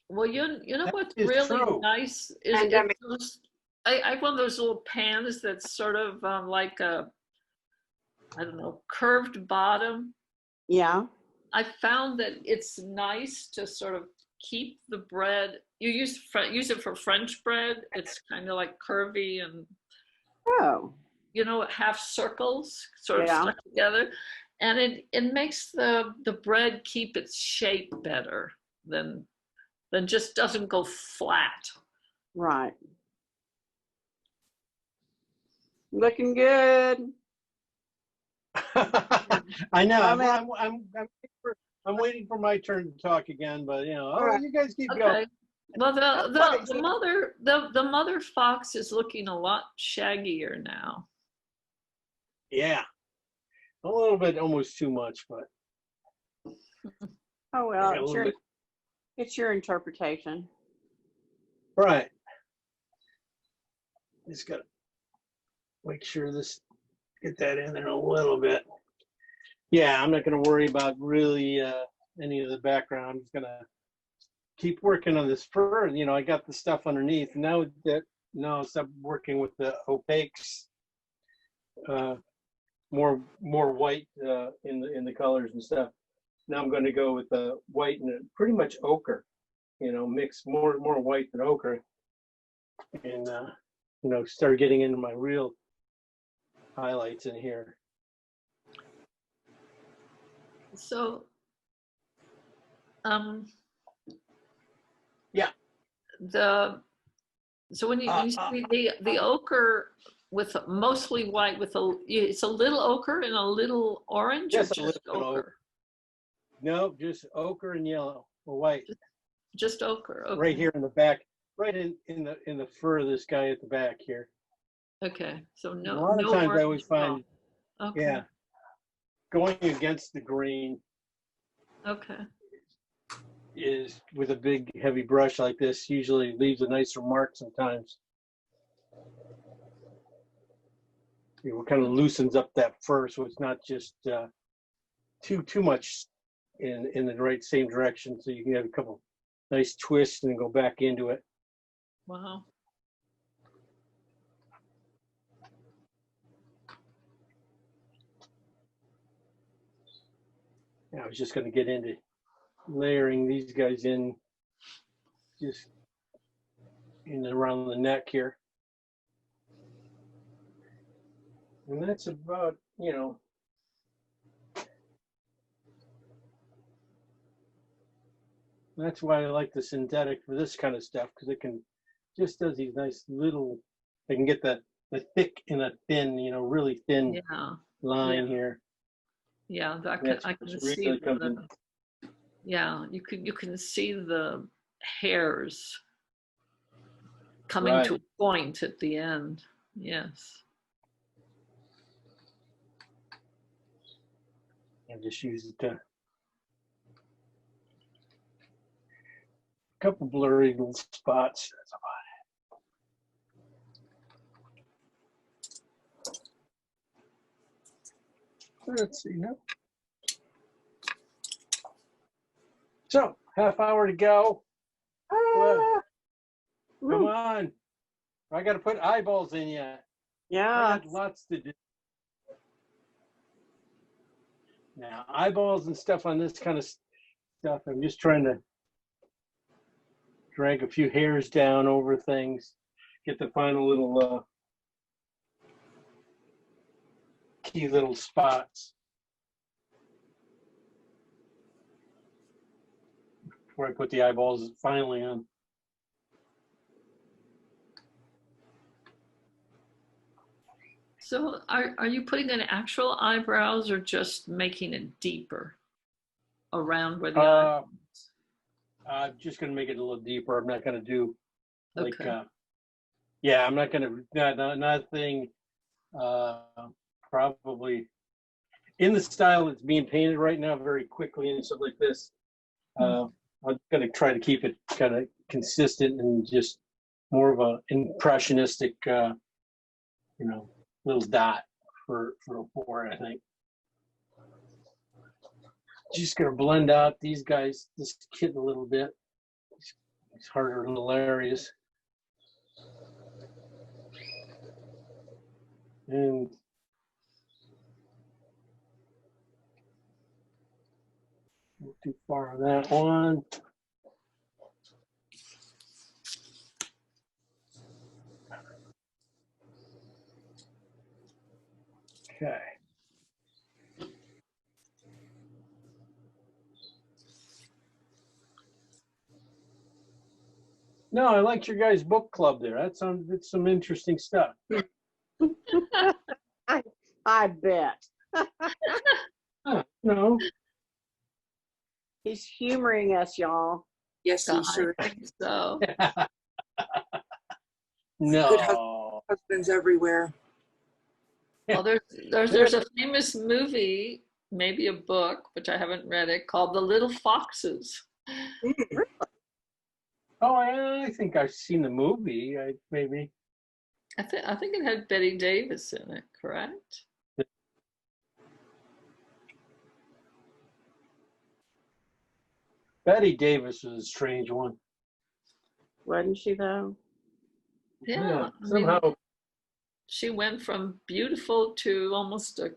Speaker 5: Well, you know what's
Speaker 1: is
Speaker 5: really
Speaker 1: true.
Speaker 5: nice is
Speaker 3: Pandemic.
Speaker 5: I have one of those little pans that's sort of like a, I don't know, curved bottom.
Speaker 6: Yeah.
Speaker 5: I found that it's nice to sort of keep the bread. You use it for French bread. It's kind of like curvy and
Speaker 6: Oh.
Speaker 5: half circles sort of
Speaker 6: Yeah.
Speaker 5: stuck together, and it makes the bread keep its shape better than just doesn't go flat.
Speaker 6: Right. Looking good.
Speaker 1: I know.
Speaker 6: I'm
Speaker 1: I'm waiting for my turn to talk again, but
Speaker 3: right.
Speaker 1: you guys keep
Speaker 5: Okay.
Speaker 1: going.
Speaker 5: Well, the mother fox is looking a lot shaggier now.
Speaker 1: Yeah. A little bit, almost too much, but
Speaker 6: Oh well,
Speaker 1: a little bit.
Speaker 6: it's your interpretation.
Speaker 1: Right. Just gotta make sure get that in there a little bit. Yeah, I'm not gonna worry about really any of the background. I'm just gonna keep working on this fur. I got the stuff underneath. Now I'll stop working with the opaques. More white in the colors and stuff. Now I'm going to go with the white and pretty much ochre, mix more white than ochre, and start getting into my real highlights in here.
Speaker 5: So,
Speaker 1: yeah.
Speaker 5: So when you see the ochre with mostly white it's a little ochre and a little orange,
Speaker 1: Yes,
Speaker 5: or just ochre?
Speaker 1: No, just ochre and yellow or white.
Speaker 5: Just ochre. Okay.
Speaker 1: Right here in the back, right in the fur of this guy at the back here.
Speaker 5: Okay, so
Speaker 1: A lot of times I always find,
Speaker 5: okay.
Speaker 1: Going against the grain.
Speaker 5: Okay.
Speaker 1: Is with a big heavy brush like this usually leaves a nicer mark sometimes. It kind of loosens up that fur, so it's not just too much in the same direction. So you can have a couple nice twists and then go back into it.
Speaker 5: Wow.
Speaker 1: I was just going to get into layering these guys in, just in around the neck here. And that's about, that's why I like the synthetic for this kind of stuff, because it just does these nice little, I can get the thick and a thin, really thin line here.
Speaker 5: Yeah, I can see you can see the hairs coming to a point at the end. Yes.
Speaker 1: I just use it to a couple blurry little spots. That's about it. Let's see now. So, half hour to go. Come on. I got to put eyeballs in yet.
Speaker 6: Yeah.
Speaker 1: I got lots to do. Now, eyeballs and stuff on this kind of stuff, I'm just trying to drag a few hairs down over things, get the final little key little spots before I put the eyeballs finally on.
Speaker 5: So are you putting in actual eyebrows or just making it deeper around where the eyebrows?
Speaker 1: I'm just going to make it a little deeper. I'm not going to do like,
Speaker 5: Okay.
Speaker 1: I'm not going to, nothing probably in the style that's being painted right now very quickly and stuff like this. I'm going to try to keep it kind of consistent and just more of a impressionistic, little dot for a four, I think. Just gonna blend out these guys, this kid a little bit. It's harder in little areas. And not too far on that one. Okay. No, I liked your guys' book club there. That's some interesting stuff.
Speaker 6: I bet.
Speaker 1: No.
Speaker 6: He's humoring us, y'all.
Speaker 3: Yes, he
Speaker 5: I
Speaker 3: sure.
Speaker 5: think so.
Speaker 1: No.
Speaker 3: Good husbands everywhere.
Speaker 5: Well, there's a famous movie, maybe a book, which I haven't read it, called The Little Foxes.
Speaker 1: Oh, I think I've seen the movie. Maybe.
Speaker 5: I think it had Betty Davis in it, correct?
Speaker 6: Betty Davis was a strange one. Wasn't she though?
Speaker 5: Yeah.
Speaker 1: Somehow.
Speaker 5: She went from beautiful to almost a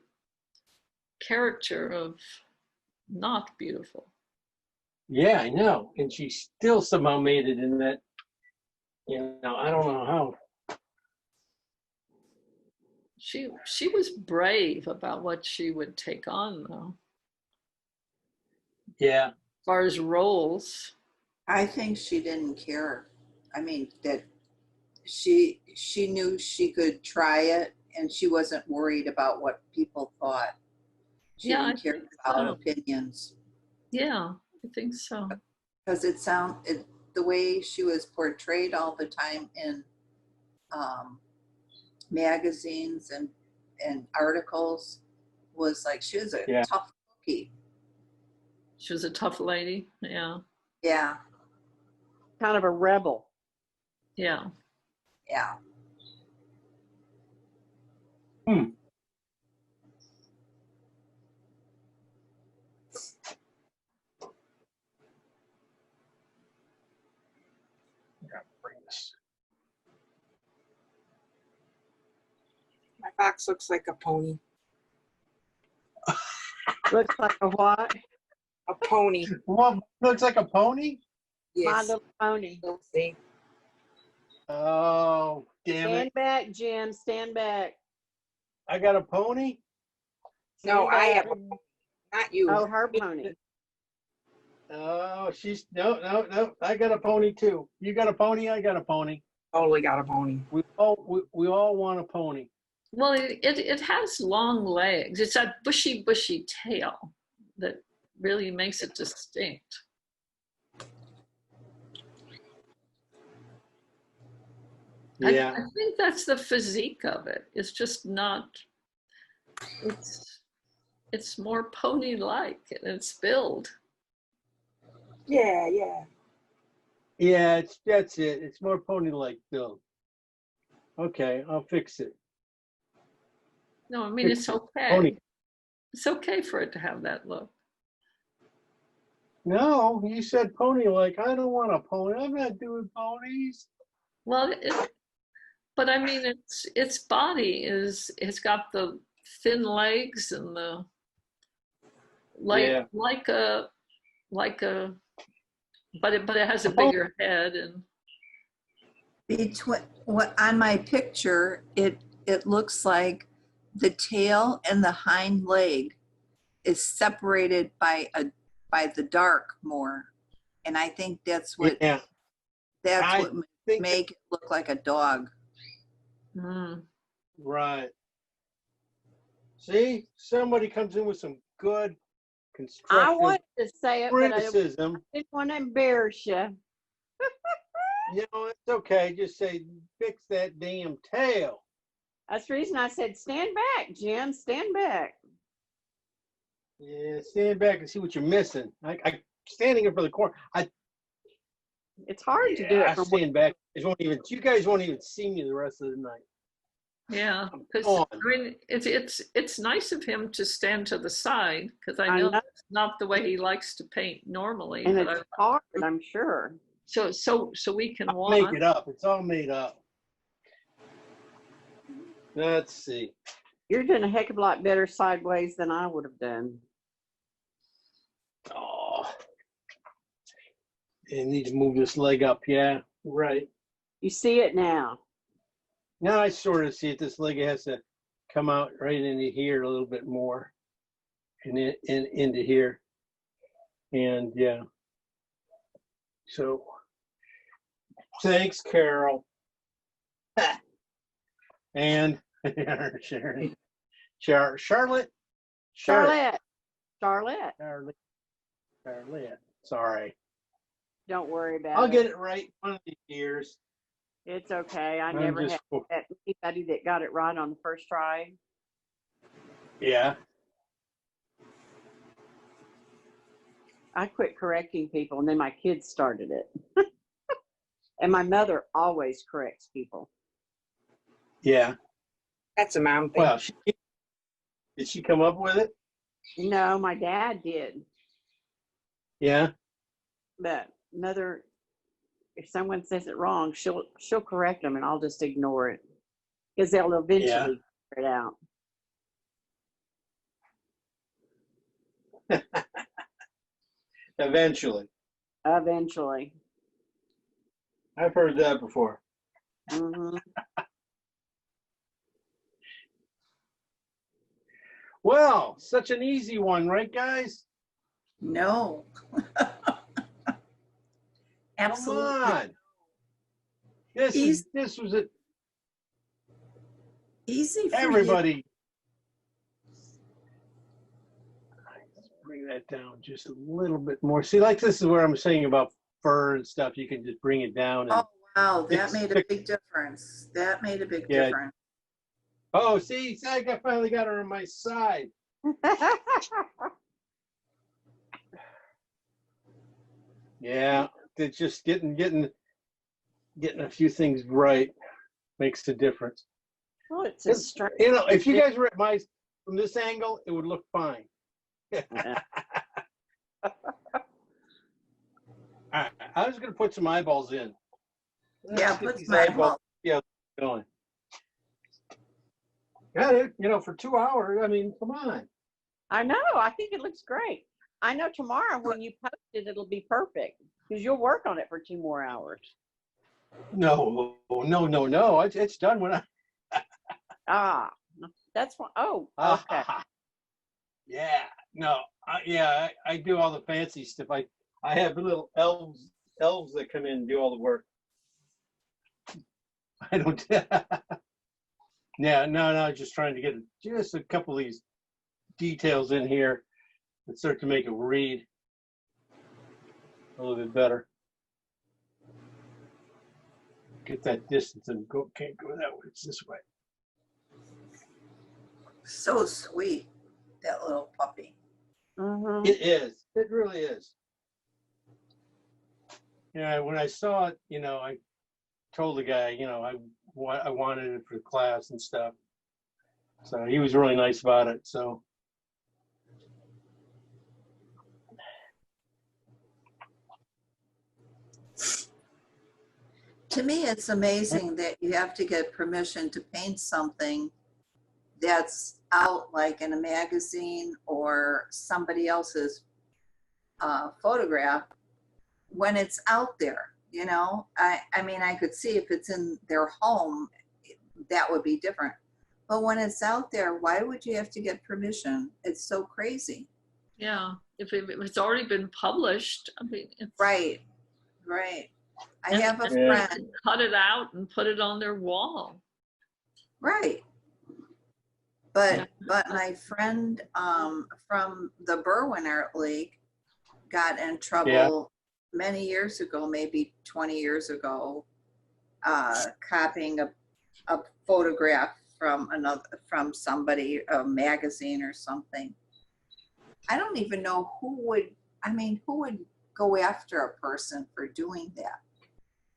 Speaker 5: caricature of not beautiful.
Speaker 1: Yeah, I know. And she still somehow made it in that, I don't know how.
Speaker 5: She was brave about what she would take on, though.
Speaker 1: Yeah.
Speaker 5: As far as roles.
Speaker 2: I think she didn't care. I mean, that she knew she could try it and she wasn't worried about what people thought. She
Speaker 5: Yeah, I
Speaker 2: didn't care
Speaker 5: think
Speaker 2: about
Speaker 5: so.
Speaker 2: opinions.
Speaker 5: Yeah, I think so.
Speaker 2: Because the way she was portrayed all the time in magazines and articles was like she was a
Speaker 1: Yeah.
Speaker 2: tough cookie.
Speaker 5: She was a tough lady. Yeah,
Speaker 2: Yeah,
Speaker 6: Kind of a rebel.
Speaker 5: yeah.
Speaker 2: yeah.
Speaker 1: Gotta bring this.
Speaker 3: My box looks like a pony.
Speaker 6: Looks like a what?
Speaker 3: A pony.
Speaker 1: What looks like a pony?
Speaker 6: My
Speaker 3: Yes.
Speaker 6: Little Pony.
Speaker 3: You'll see.
Speaker 1: Oh, damn
Speaker 6: Stand
Speaker 1: it.
Speaker 6: back, Jim. Stand back.
Speaker 1: I got a pony?
Speaker 3: No,
Speaker 6: Stand
Speaker 3: I
Speaker 6: back.
Speaker 3: have a, not you.
Speaker 6: Oh, her pony.
Speaker 1: Oh, no. I got a pony too. You got a pony? I got a pony.
Speaker 3: Totally got a pony.
Speaker 1: We all want a pony.
Speaker 5: Well, it has long legs. It's that bushy tail that really makes it distinct.
Speaker 1: Yeah.
Speaker 5: I think that's the physique of it. It's just not. It's more pony-like in its build.
Speaker 3: Yeah.
Speaker 1: Yeah, that's it. It's more pony-like build. Okay, I'll fix it.
Speaker 5: No, I mean, it's
Speaker 1: Fix it.
Speaker 5: okay.
Speaker 1: Pony.
Speaker 5: It's okay for it to have that look.
Speaker 1: No, you said pony-like. I don't want a pony. I'm not doing ponies.
Speaker 5: Well, but I mean, its body it's got the thin legs and the
Speaker 1: Yeah.
Speaker 5: like a but it has a bigger head and
Speaker 2: Between what on my picture, it looks like the tail and the hind leg is separated by the dark more, and I think that's what
Speaker 1: Yeah. I think
Speaker 2: make it look like a dog.
Speaker 1: right. See, somebody comes in with some good
Speaker 6: I
Speaker 1: constructive
Speaker 6: wanted to say it, but I
Speaker 1: criticism.
Speaker 6: didn't want to embarrass you.
Speaker 1: It's okay. Just say, fix that damn tail.
Speaker 6: That's the reason I said, stand back, Jim. Stand back.
Speaker 1: Yeah, stand back and see what you're missing. I standing in for the corner.
Speaker 6: It's hard to do
Speaker 1: I
Speaker 6: it from
Speaker 1: stand back. You guys won't even see me the rest of the night.
Speaker 5: yeah, because
Speaker 1: on.
Speaker 5: I mean, it's nice of him to stand to the side because I
Speaker 6: I
Speaker 5: know
Speaker 6: know.
Speaker 5: that's not the way he likes to paint normally.
Speaker 6: and
Speaker 5: But
Speaker 6: it's hard, I'm sure.
Speaker 5: so we can
Speaker 1: I'll make
Speaker 5: watch.
Speaker 1: it up. It's all made up. Let's see.
Speaker 6: You're doing a heck of a lot better sideways than I would have done.
Speaker 1: Oh, I need to move this leg up. Yeah, right.
Speaker 6: You see it now.
Speaker 1: Now I sort of see it. This leg has to come out right into here a little bit more, and into here, and yeah. So, thanks, Carol. And Sharon, Charlotte.
Speaker 6: Charlotte.
Speaker 1: Sorry.
Speaker 6: Don't worry about
Speaker 1: I'll
Speaker 6: it.
Speaker 1: get it right one of these years.
Speaker 6: It's okay. I
Speaker 1: I'm
Speaker 6: never
Speaker 1: just-
Speaker 6: had anybody that got it right on the first try.
Speaker 1: Yeah.
Speaker 6: I quit correcting people, and then my kids started it. And my mother always corrects people.
Speaker 1: Yeah.
Speaker 3: That's a mom thing.
Speaker 1: Well, did she come up with it?
Speaker 6: No, my dad did.
Speaker 1: Yeah.
Speaker 6: But mother, if someone says it wrong, she'll correct them, and I'll just ignore it because they'll eventually figure it out.
Speaker 1: Eventually.
Speaker 6: Eventually.
Speaker 1: I've heard that before.
Speaker 6: Hmm.
Speaker 1: Well, such an easy one, right, guys?
Speaker 2: No. Absolutely.
Speaker 1: Come on. This was it.
Speaker 2: Easy for you.
Speaker 1: Everybody. Let's bring that down just a little bit more. See, like this is where I'm saying about fur and stuff. You can just bring it down. And
Speaker 2: Oh, wow. That
Speaker 1: it's
Speaker 2: made a big difference. That made a big
Speaker 1: Yeah.
Speaker 2: difference.
Speaker 1: Oh, see, I finally got her on my side. Yeah, it's just getting a few things right makes a difference.
Speaker 6: Well, it's a strange.
Speaker 1: You know, if you guys were at my from this angle, it would look fine. I was going to put some eyeballs in.
Speaker 2: Yeah,
Speaker 1: Let's get
Speaker 2: put
Speaker 1: these
Speaker 2: some eyeballs.
Speaker 1: Yeah, going. Yeah, you know, for 2 hours. I mean, come on.
Speaker 6: I know. I think it looks great. I know tomorrow when you post it, it'll be perfect because you'll work on it for 2 more hours.
Speaker 1: No. It's done when
Speaker 6: Ah, that's one. Oh, okay.
Speaker 1: Yeah. No. I do all the fancy stuff. I have little elves that come in and do all the work. I don't. Yeah. No. Just trying to get just a couple of these details in here that start to make it read a little bit better. Get that distance and can't go that way. It's this way.
Speaker 2: So sweet, that little puppy.
Speaker 6: Mm-hmm.
Speaker 1: It is. It really is. Yeah. When I saw it, you know, I told the guy, you know, I wanted it for class and stuff. So he was really nice about it. So.
Speaker 2: To me, it's amazing that you have to get permission to paint something that's out like in a magazine or somebody else's photograph when it's out there, you know? I mean, I could see if it's in their home, that would be different. But when it's out there, why would you have to get permission? It's so crazy.
Speaker 5: Yeah, if it's already been published, I mean, it's,
Speaker 2: Right. I have a
Speaker 5: and
Speaker 2: friend.
Speaker 5: they can cut it out and put it on their wall.
Speaker 2: Right. But my friend from the Berwyn Art League got in trouble many years ago, maybe 20 years ago, copying a photograph from somebody, a magazine or something. I don't even know who would go after a person for doing that.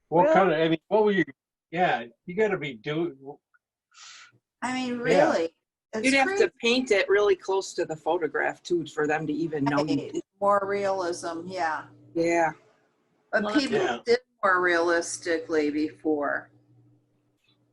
Speaker 1: What kind of? I mean, what were you? Yeah, you got to be doing.
Speaker 2: I mean, really. It's
Speaker 3: You'd have
Speaker 2: crazy.
Speaker 3: to paint it really close to the photograph too for them to even know you
Speaker 2: Right.
Speaker 3: did.
Speaker 2: More realism, yeah.
Speaker 3: Yeah.
Speaker 2: But
Speaker 5: Well,
Speaker 2: people did more realistically before.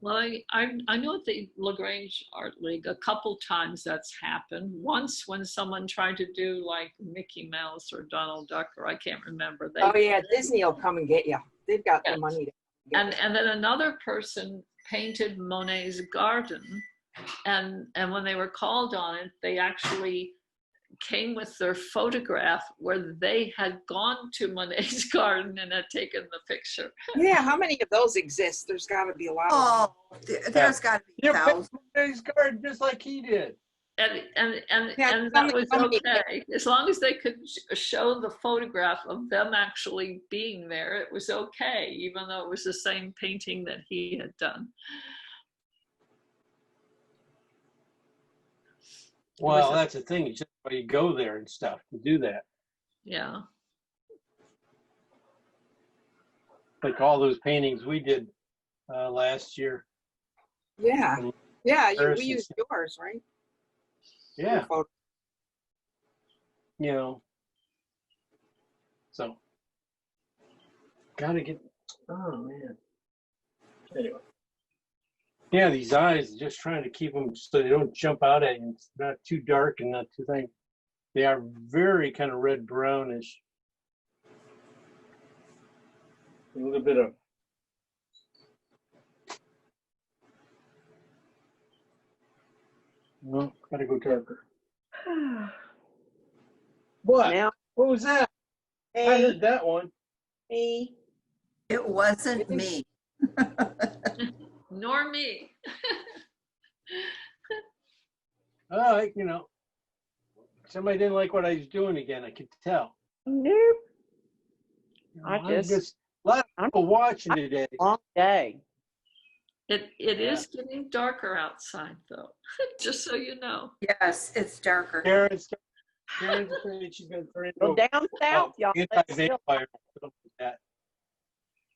Speaker 5: Well, I know at the LaGrange Art League a couple times that's happened. Once when someone tried to do like Mickey Mouse or Donald Duck, or I can't remember.
Speaker 3: Oh yeah, Disney will come and get you. They've got the money to get
Speaker 5: And then another person painted Monet's garden, and when they were called on it, they actually came with their photograph where they had gone to Monet's garden and had taken the picture.
Speaker 3: Yeah, how many of those exist? There's got to be a lot.
Speaker 2: Oh, there's got to be
Speaker 1: You're
Speaker 2: thousands.
Speaker 1: his garden just like he did.
Speaker 5: And
Speaker 3: Yeah,
Speaker 5: that was
Speaker 3: somebody-
Speaker 5: okay. As long as they could show the photograph of them actually being there, it was okay, even though it was the same painting that he had done.
Speaker 1: Well, that's the thing. It's just why you go there and stuff to do that.
Speaker 5: Yeah.
Speaker 1: Like all those paintings we did last year.
Speaker 3: Yeah, yeah. We
Speaker 1: Versus-
Speaker 3: used yours, right?
Speaker 1: Yeah,
Speaker 3: Your photo.
Speaker 1: you know. So, gotta get. Oh man. Anyway. Yeah, these eyes, just trying to keep them so they don't jump out at you. It's not too dark and not too thin. They are very kind of red brownish. A little bit of. No, gotta go darker. What?
Speaker 6: Now,
Speaker 1: What was that? I
Speaker 6: hey,
Speaker 1: heard that one.
Speaker 6: me.
Speaker 2: It wasn't me.
Speaker 5: Nor me.
Speaker 1: Oh, you know, somebody didn't like what I was doing again. I could tell.
Speaker 6: Nope.
Speaker 1: You know,
Speaker 6: I
Speaker 1: I'm
Speaker 6: just-
Speaker 1: a lot of people watching today.
Speaker 6: Long day.
Speaker 5: It
Speaker 1: Yeah.
Speaker 5: is getting darker outside though, just so you know.
Speaker 2: Yes, it's darker.
Speaker 1: Karen's afraid she's gonna turn
Speaker 6: Well,
Speaker 1: into
Speaker 6: down south, y'all. it's still-
Speaker 1: anti-vampire. Something like that.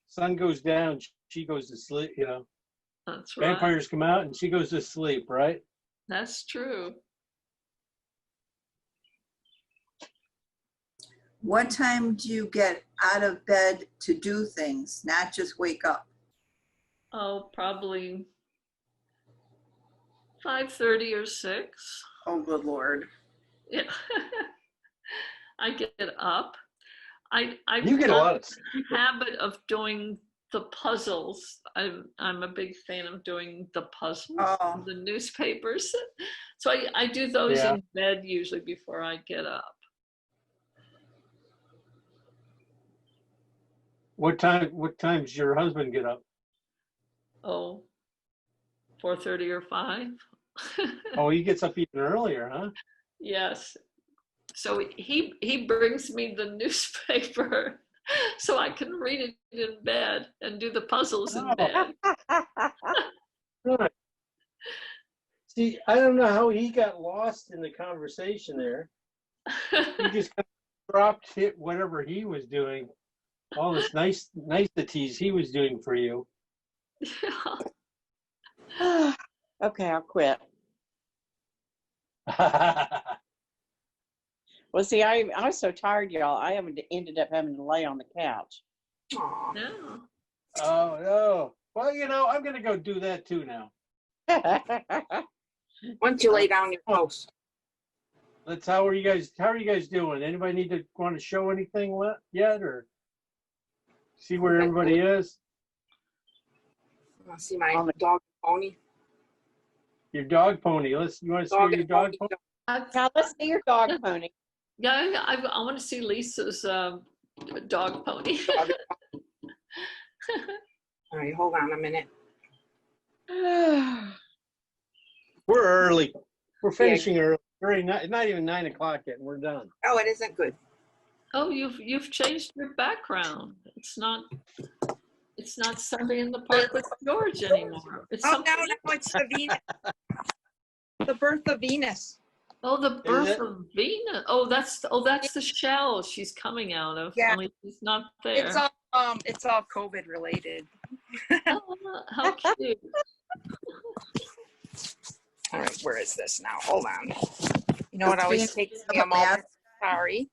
Speaker 1: Sun goes down, she goes to sleep. You know,
Speaker 5: That's right.
Speaker 1: vampires come out and she goes to sleep. Right?
Speaker 5: That's true.
Speaker 2: What time do you get out of bed to do things, not just wake up?
Speaker 5: Oh, probably 5:30 or 6.
Speaker 2: Oh, good Lord.
Speaker 5: Yeah. I get up. I
Speaker 1: You get a lot of.
Speaker 5: habit of doing the puzzles. I'm a big fan of doing the puzzles,
Speaker 2: Oh.
Speaker 5: the newspapers. So I do those
Speaker 1: Yeah.
Speaker 5: in bed usually before I get up.
Speaker 1: What time's your husband get up?
Speaker 5: Oh, 4:30 or 5.
Speaker 1: Oh, he gets up even earlier, huh?
Speaker 5: Yes. So he brings me the newspaper so I can read it in bed and do the puzzles in
Speaker 1: Oh.
Speaker 5: bed.
Speaker 1: Right. See, I don't know how he got lost in the conversation there. He just kind of dropped it, whatever he was doing, all this niceties he was doing for you.
Speaker 6: Okay, I'll quit. Well, see, I was so tired, y'all. I ended up having to lay on the couch.
Speaker 3: Aw.
Speaker 5: Yeah.
Speaker 1: Oh no. Well, you know, I'm gonna go do that too now.
Speaker 3: Once you lay down your post.
Speaker 1: How are you guys doing? Anybody want to show anything yet, or see where everybody is?
Speaker 3: Want to see my dog and pony?
Speaker 1: Your dog pony. You want to see your
Speaker 3: and
Speaker 1: dog pony?
Speaker 6: Now, let's see your dog pony.
Speaker 5: Yeah, I want to see Lisa's dog pony.
Speaker 3: All right, hold on a minute.
Speaker 1: We're early. We're finishing early. It's not even 9 o'clock yet, and we're done.
Speaker 3: Oh, it isn't good.
Speaker 5: Oh, you've changed your background. It's not Sunday in the Park with George anymore. It's
Speaker 3: Oh,
Speaker 5: something.
Speaker 3: no, it's the Venus. The birth of Venus.
Speaker 5: Oh, the
Speaker 1: Is
Speaker 5: birth
Speaker 1: it?
Speaker 5: of Venus. Oh, that's the shell she's coming out of.
Speaker 3: Yeah.
Speaker 5: Only she's not there.
Speaker 3: It's all COVID related.
Speaker 5: Oh, how cute.
Speaker 3: All right, where is this now? Hold on. You know what
Speaker 2: Does
Speaker 3: always
Speaker 2: Venus
Speaker 3: takes
Speaker 2: have
Speaker 3: me
Speaker 2: a
Speaker 3: a moment?
Speaker 2: mask?
Speaker 3: Sorry.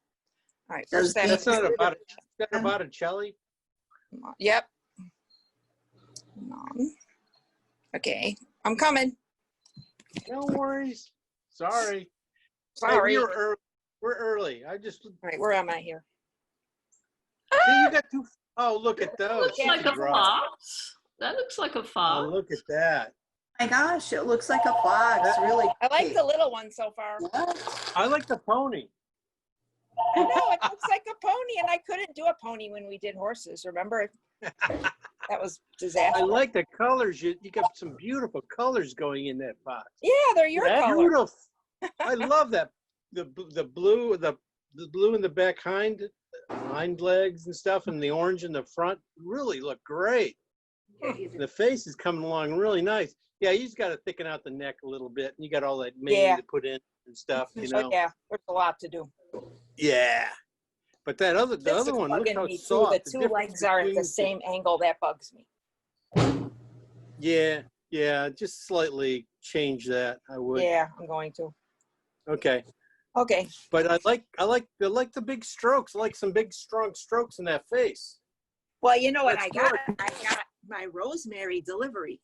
Speaker 3: All right,
Speaker 2: Does
Speaker 3: first that
Speaker 1: That's
Speaker 3: is-
Speaker 1: not about it. Is that about a Chelly?
Speaker 3: Yep. Hold on. Okay, I'm coming.
Speaker 1: No worries. Sorry. Hey,
Speaker 3: Sorry.
Speaker 1: we're early. I just
Speaker 3: All right, where am I here?
Speaker 1: see you got two. Oh, look at
Speaker 5: That
Speaker 1: those.
Speaker 5: looks
Speaker 3: Yeah.
Speaker 5: like a
Speaker 1: Drop.
Speaker 5: fox. That looks like a
Speaker 1: Oh,
Speaker 5: fox.
Speaker 1: look at that.
Speaker 2: My gosh, it looks like a fox, really.
Speaker 3: I like
Speaker 2: big.
Speaker 3: the little one so far.
Speaker 1: I like the pony.
Speaker 3: I know, it looks like a pony, and I couldn't do a pony when we did horses, remember? That was
Speaker 1: I
Speaker 3: disaster.
Speaker 1: like the colors. You got some beautiful colors going in that fox.
Speaker 3: Yeah, they're your color.
Speaker 1: Beautiful. I love that. The blue in the back hind legs and stuff, and the orange in the front really look great. The face is coming along really nice. Yeah, you just got to thicken out the neck a little bit, and you got all that mane
Speaker 3: Yeah.
Speaker 1: to put in and stuff. You
Speaker 3: So
Speaker 1: know.
Speaker 3: yeah, there's a lot to do.
Speaker 1: Yeah. But the other
Speaker 3: This is
Speaker 1: one, look
Speaker 3: bugging
Speaker 1: how
Speaker 3: me too.
Speaker 1: soft.
Speaker 3: The two
Speaker 1: difference
Speaker 3: legs are at the
Speaker 1: between-
Speaker 3: same angle. That bugs me.
Speaker 1: Yeah. Just slightly change that. I would.
Speaker 3: Yeah, I'm going to.
Speaker 1: Okay.
Speaker 3: Okay.
Speaker 1: But I like the big strokes. I like some big strong strokes in that face.
Speaker 3: Well, you know what
Speaker 1: That's
Speaker 3: I got?
Speaker 1: good.
Speaker 3: I got my rosemary delivery.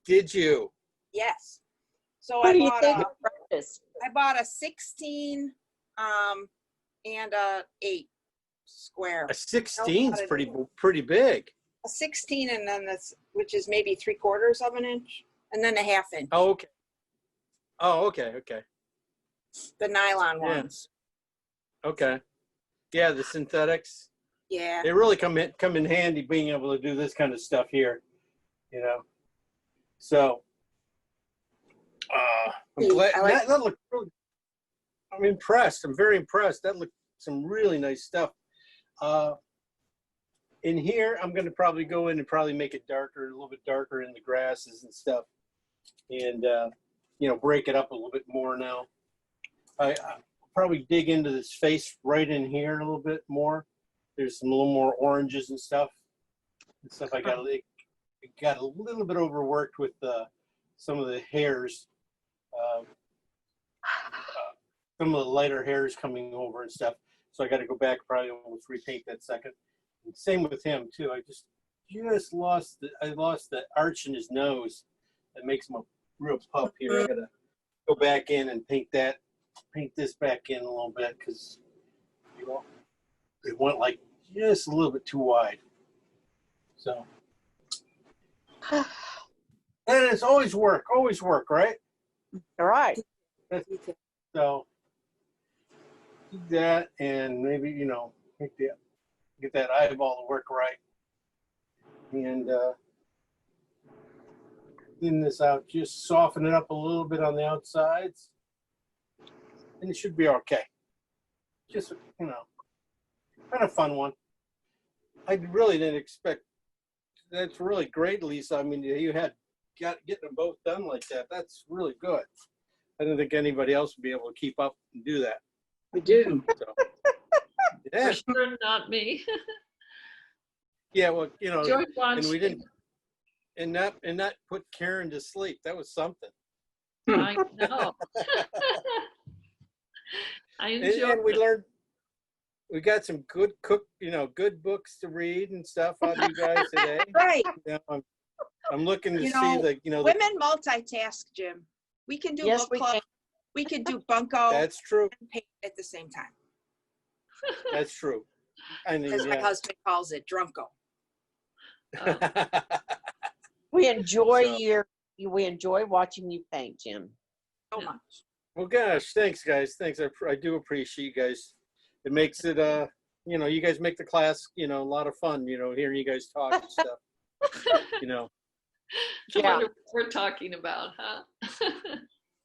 Speaker 1: Did you?
Speaker 3: Yes. So
Speaker 6: What
Speaker 3: I
Speaker 6: do you
Speaker 3: bought
Speaker 6: think
Speaker 3: a,
Speaker 6: of breakfast?
Speaker 3: I bought a 16 and a 8. square.
Speaker 1: A 16's pretty big.
Speaker 3: A 16 and then this, which is maybe 3/4 of an inch, and then a 1/2 inch.
Speaker 1: Oh, okay. Oh, okay, okay.
Speaker 3: The nylon
Speaker 1: Yeah.
Speaker 3: ones.
Speaker 1: Okay. Yeah, the synthetics.
Speaker 3: Yeah.
Speaker 1: They really come in handy being able to do this kind of stuff here, you know. So I'm glad that looked really, I'm impressed. I'm very impressed. That looked some really nice stuff. In here, I'm gonna probably go in and probably make it darker, a little bit darker in the grasses and stuff. And you know, break it up a little bit more now. I probably dig into this face right in here a little bit more. There's some little more oranges and stuff. I got a little bit overworked with some of the hairs, some of the lighter hairs coming over and stuff. So I got to go back, probably almost repaint that second. And same with him too. I just lost the arch in his nose. That makes him a real pup here. I gotta go back in and paint this back in a little bit because it went like just a little bit too wide. So, and it's always work, right?
Speaker 6: All right.
Speaker 1: So do that, and maybe get that eyeball to work right, and clean this out. Just soften it up a little bit on the outsides, and it should be okay. Just kind of fun one. I really didn't expect. That's really great, Lisa. I mean, you getting them both done like that. That's really good. I don't think anybody else would be able to keep up and do that.
Speaker 3: We do.
Speaker 1: So, yeah.
Speaker 5: For sure, not me.
Speaker 1: Yeah. Well,
Speaker 5: Enjoy watching.
Speaker 1: and we didn't, and not put Karen to sleep. That was something.
Speaker 5: I know. I enjoy.
Speaker 1: And we learned. We got some good books to read and stuff out of you guys today.
Speaker 3: Right.
Speaker 1: I'm looking to see
Speaker 3: women multitask, Jim. We can do book club. We can do bunko.
Speaker 1: That's true.
Speaker 3: And paint at the same time.
Speaker 1: That's true. I mean,
Speaker 3: As my husband calls it, drunko.
Speaker 6: We enjoy watching you paint, Jim.
Speaker 3: So much.
Speaker 1: Well, gosh, thanks, guys. Thanks. I do appreciate you guys. It makes it, you guys make the class, a lot of fun, hearing you guys talk and stuff,
Speaker 5: I wonder what we're talking about, huh?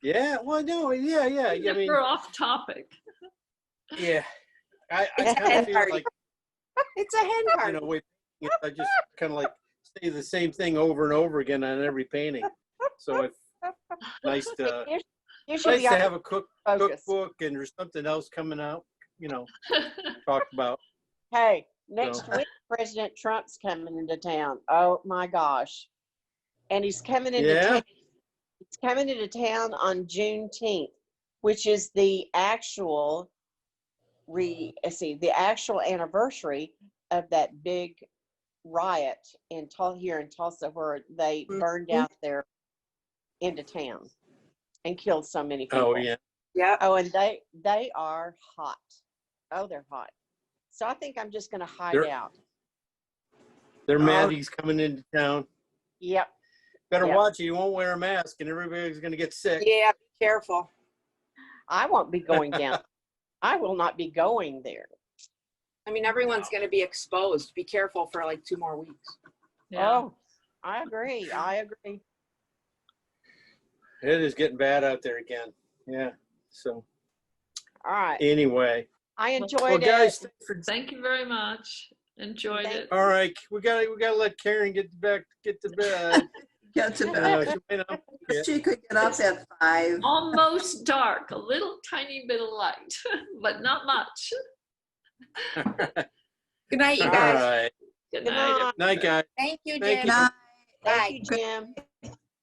Speaker 1: Yeah, well, no, yeah. I mean,
Speaker 5: we're off topic.
Speaker 1: Yeah. I
Speaker 3: It's a
Speaker 1: kind
Speaker 3: hen
Speaker 1: of feel
Speaker 3: party.
Speaker 1: like,
Speaker 3: It's a hen party.
Speaker 1: I just kind of like say the same thing over and over again on every painting. So it's nice to have a cookbook and there's something else coming out, talk about.
Speaker 6: Hey, next week, President Trump's coming into town. Oh my gosh. And he's coming into town. He's coming into town on Juneteenth, which is the actual anniversary of that big riot here in Tulsa where they burned out their into town and killed so many people.
Speaker 1: Oh yeah.
Speaker 6: Yeah. Oh, and they are hot. Oh, they're hot. So I think I'm just going to hide out.
Speaker 1: They're mad he's coming into town.
Speaker 6: Yep.
Speaker 1: Better watch it. You won't wear a mask and everybody's going to get sick.
Speaker 3: Yeah, be careful.
Speaker 6: I won't be going down. I will not be going there.
Speaker 3: I mean, everyone's going to be exposed. Be careful for like 2 more weeks.
Speaker 5: Yeah.
Speaker 6: Oh, I agree.
Speaker 1: It is getting bad out there again. Yeah. So.
Speaker 6: All right.
Speaker 1: Anyway.
Speaker 6: I enjoyed
Speaker 1: well, guys,
Speaker 5: thank you very much. Enjoyed it.
Speaker 1: All right, we gotta let Karen get to bed.
Speaker 2: Get to bed. She could get up at 5.
Speaker 5: Almost dark, a little tiny bit of light, but not much.
Speaker 3: Good night, you guys.
Speaker 1: All right.
Speaker 5: Good night.
Speaker 1: Night, guys.
Speaker 3: Thank you, Jim.
Speaker 1: Thank you.
Speaker 3: Bye.
Speaker 6: Thank you, Jim.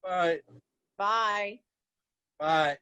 Speaker 1: Bye.
Speaker 6: Bye.
Speaker 1: Bye.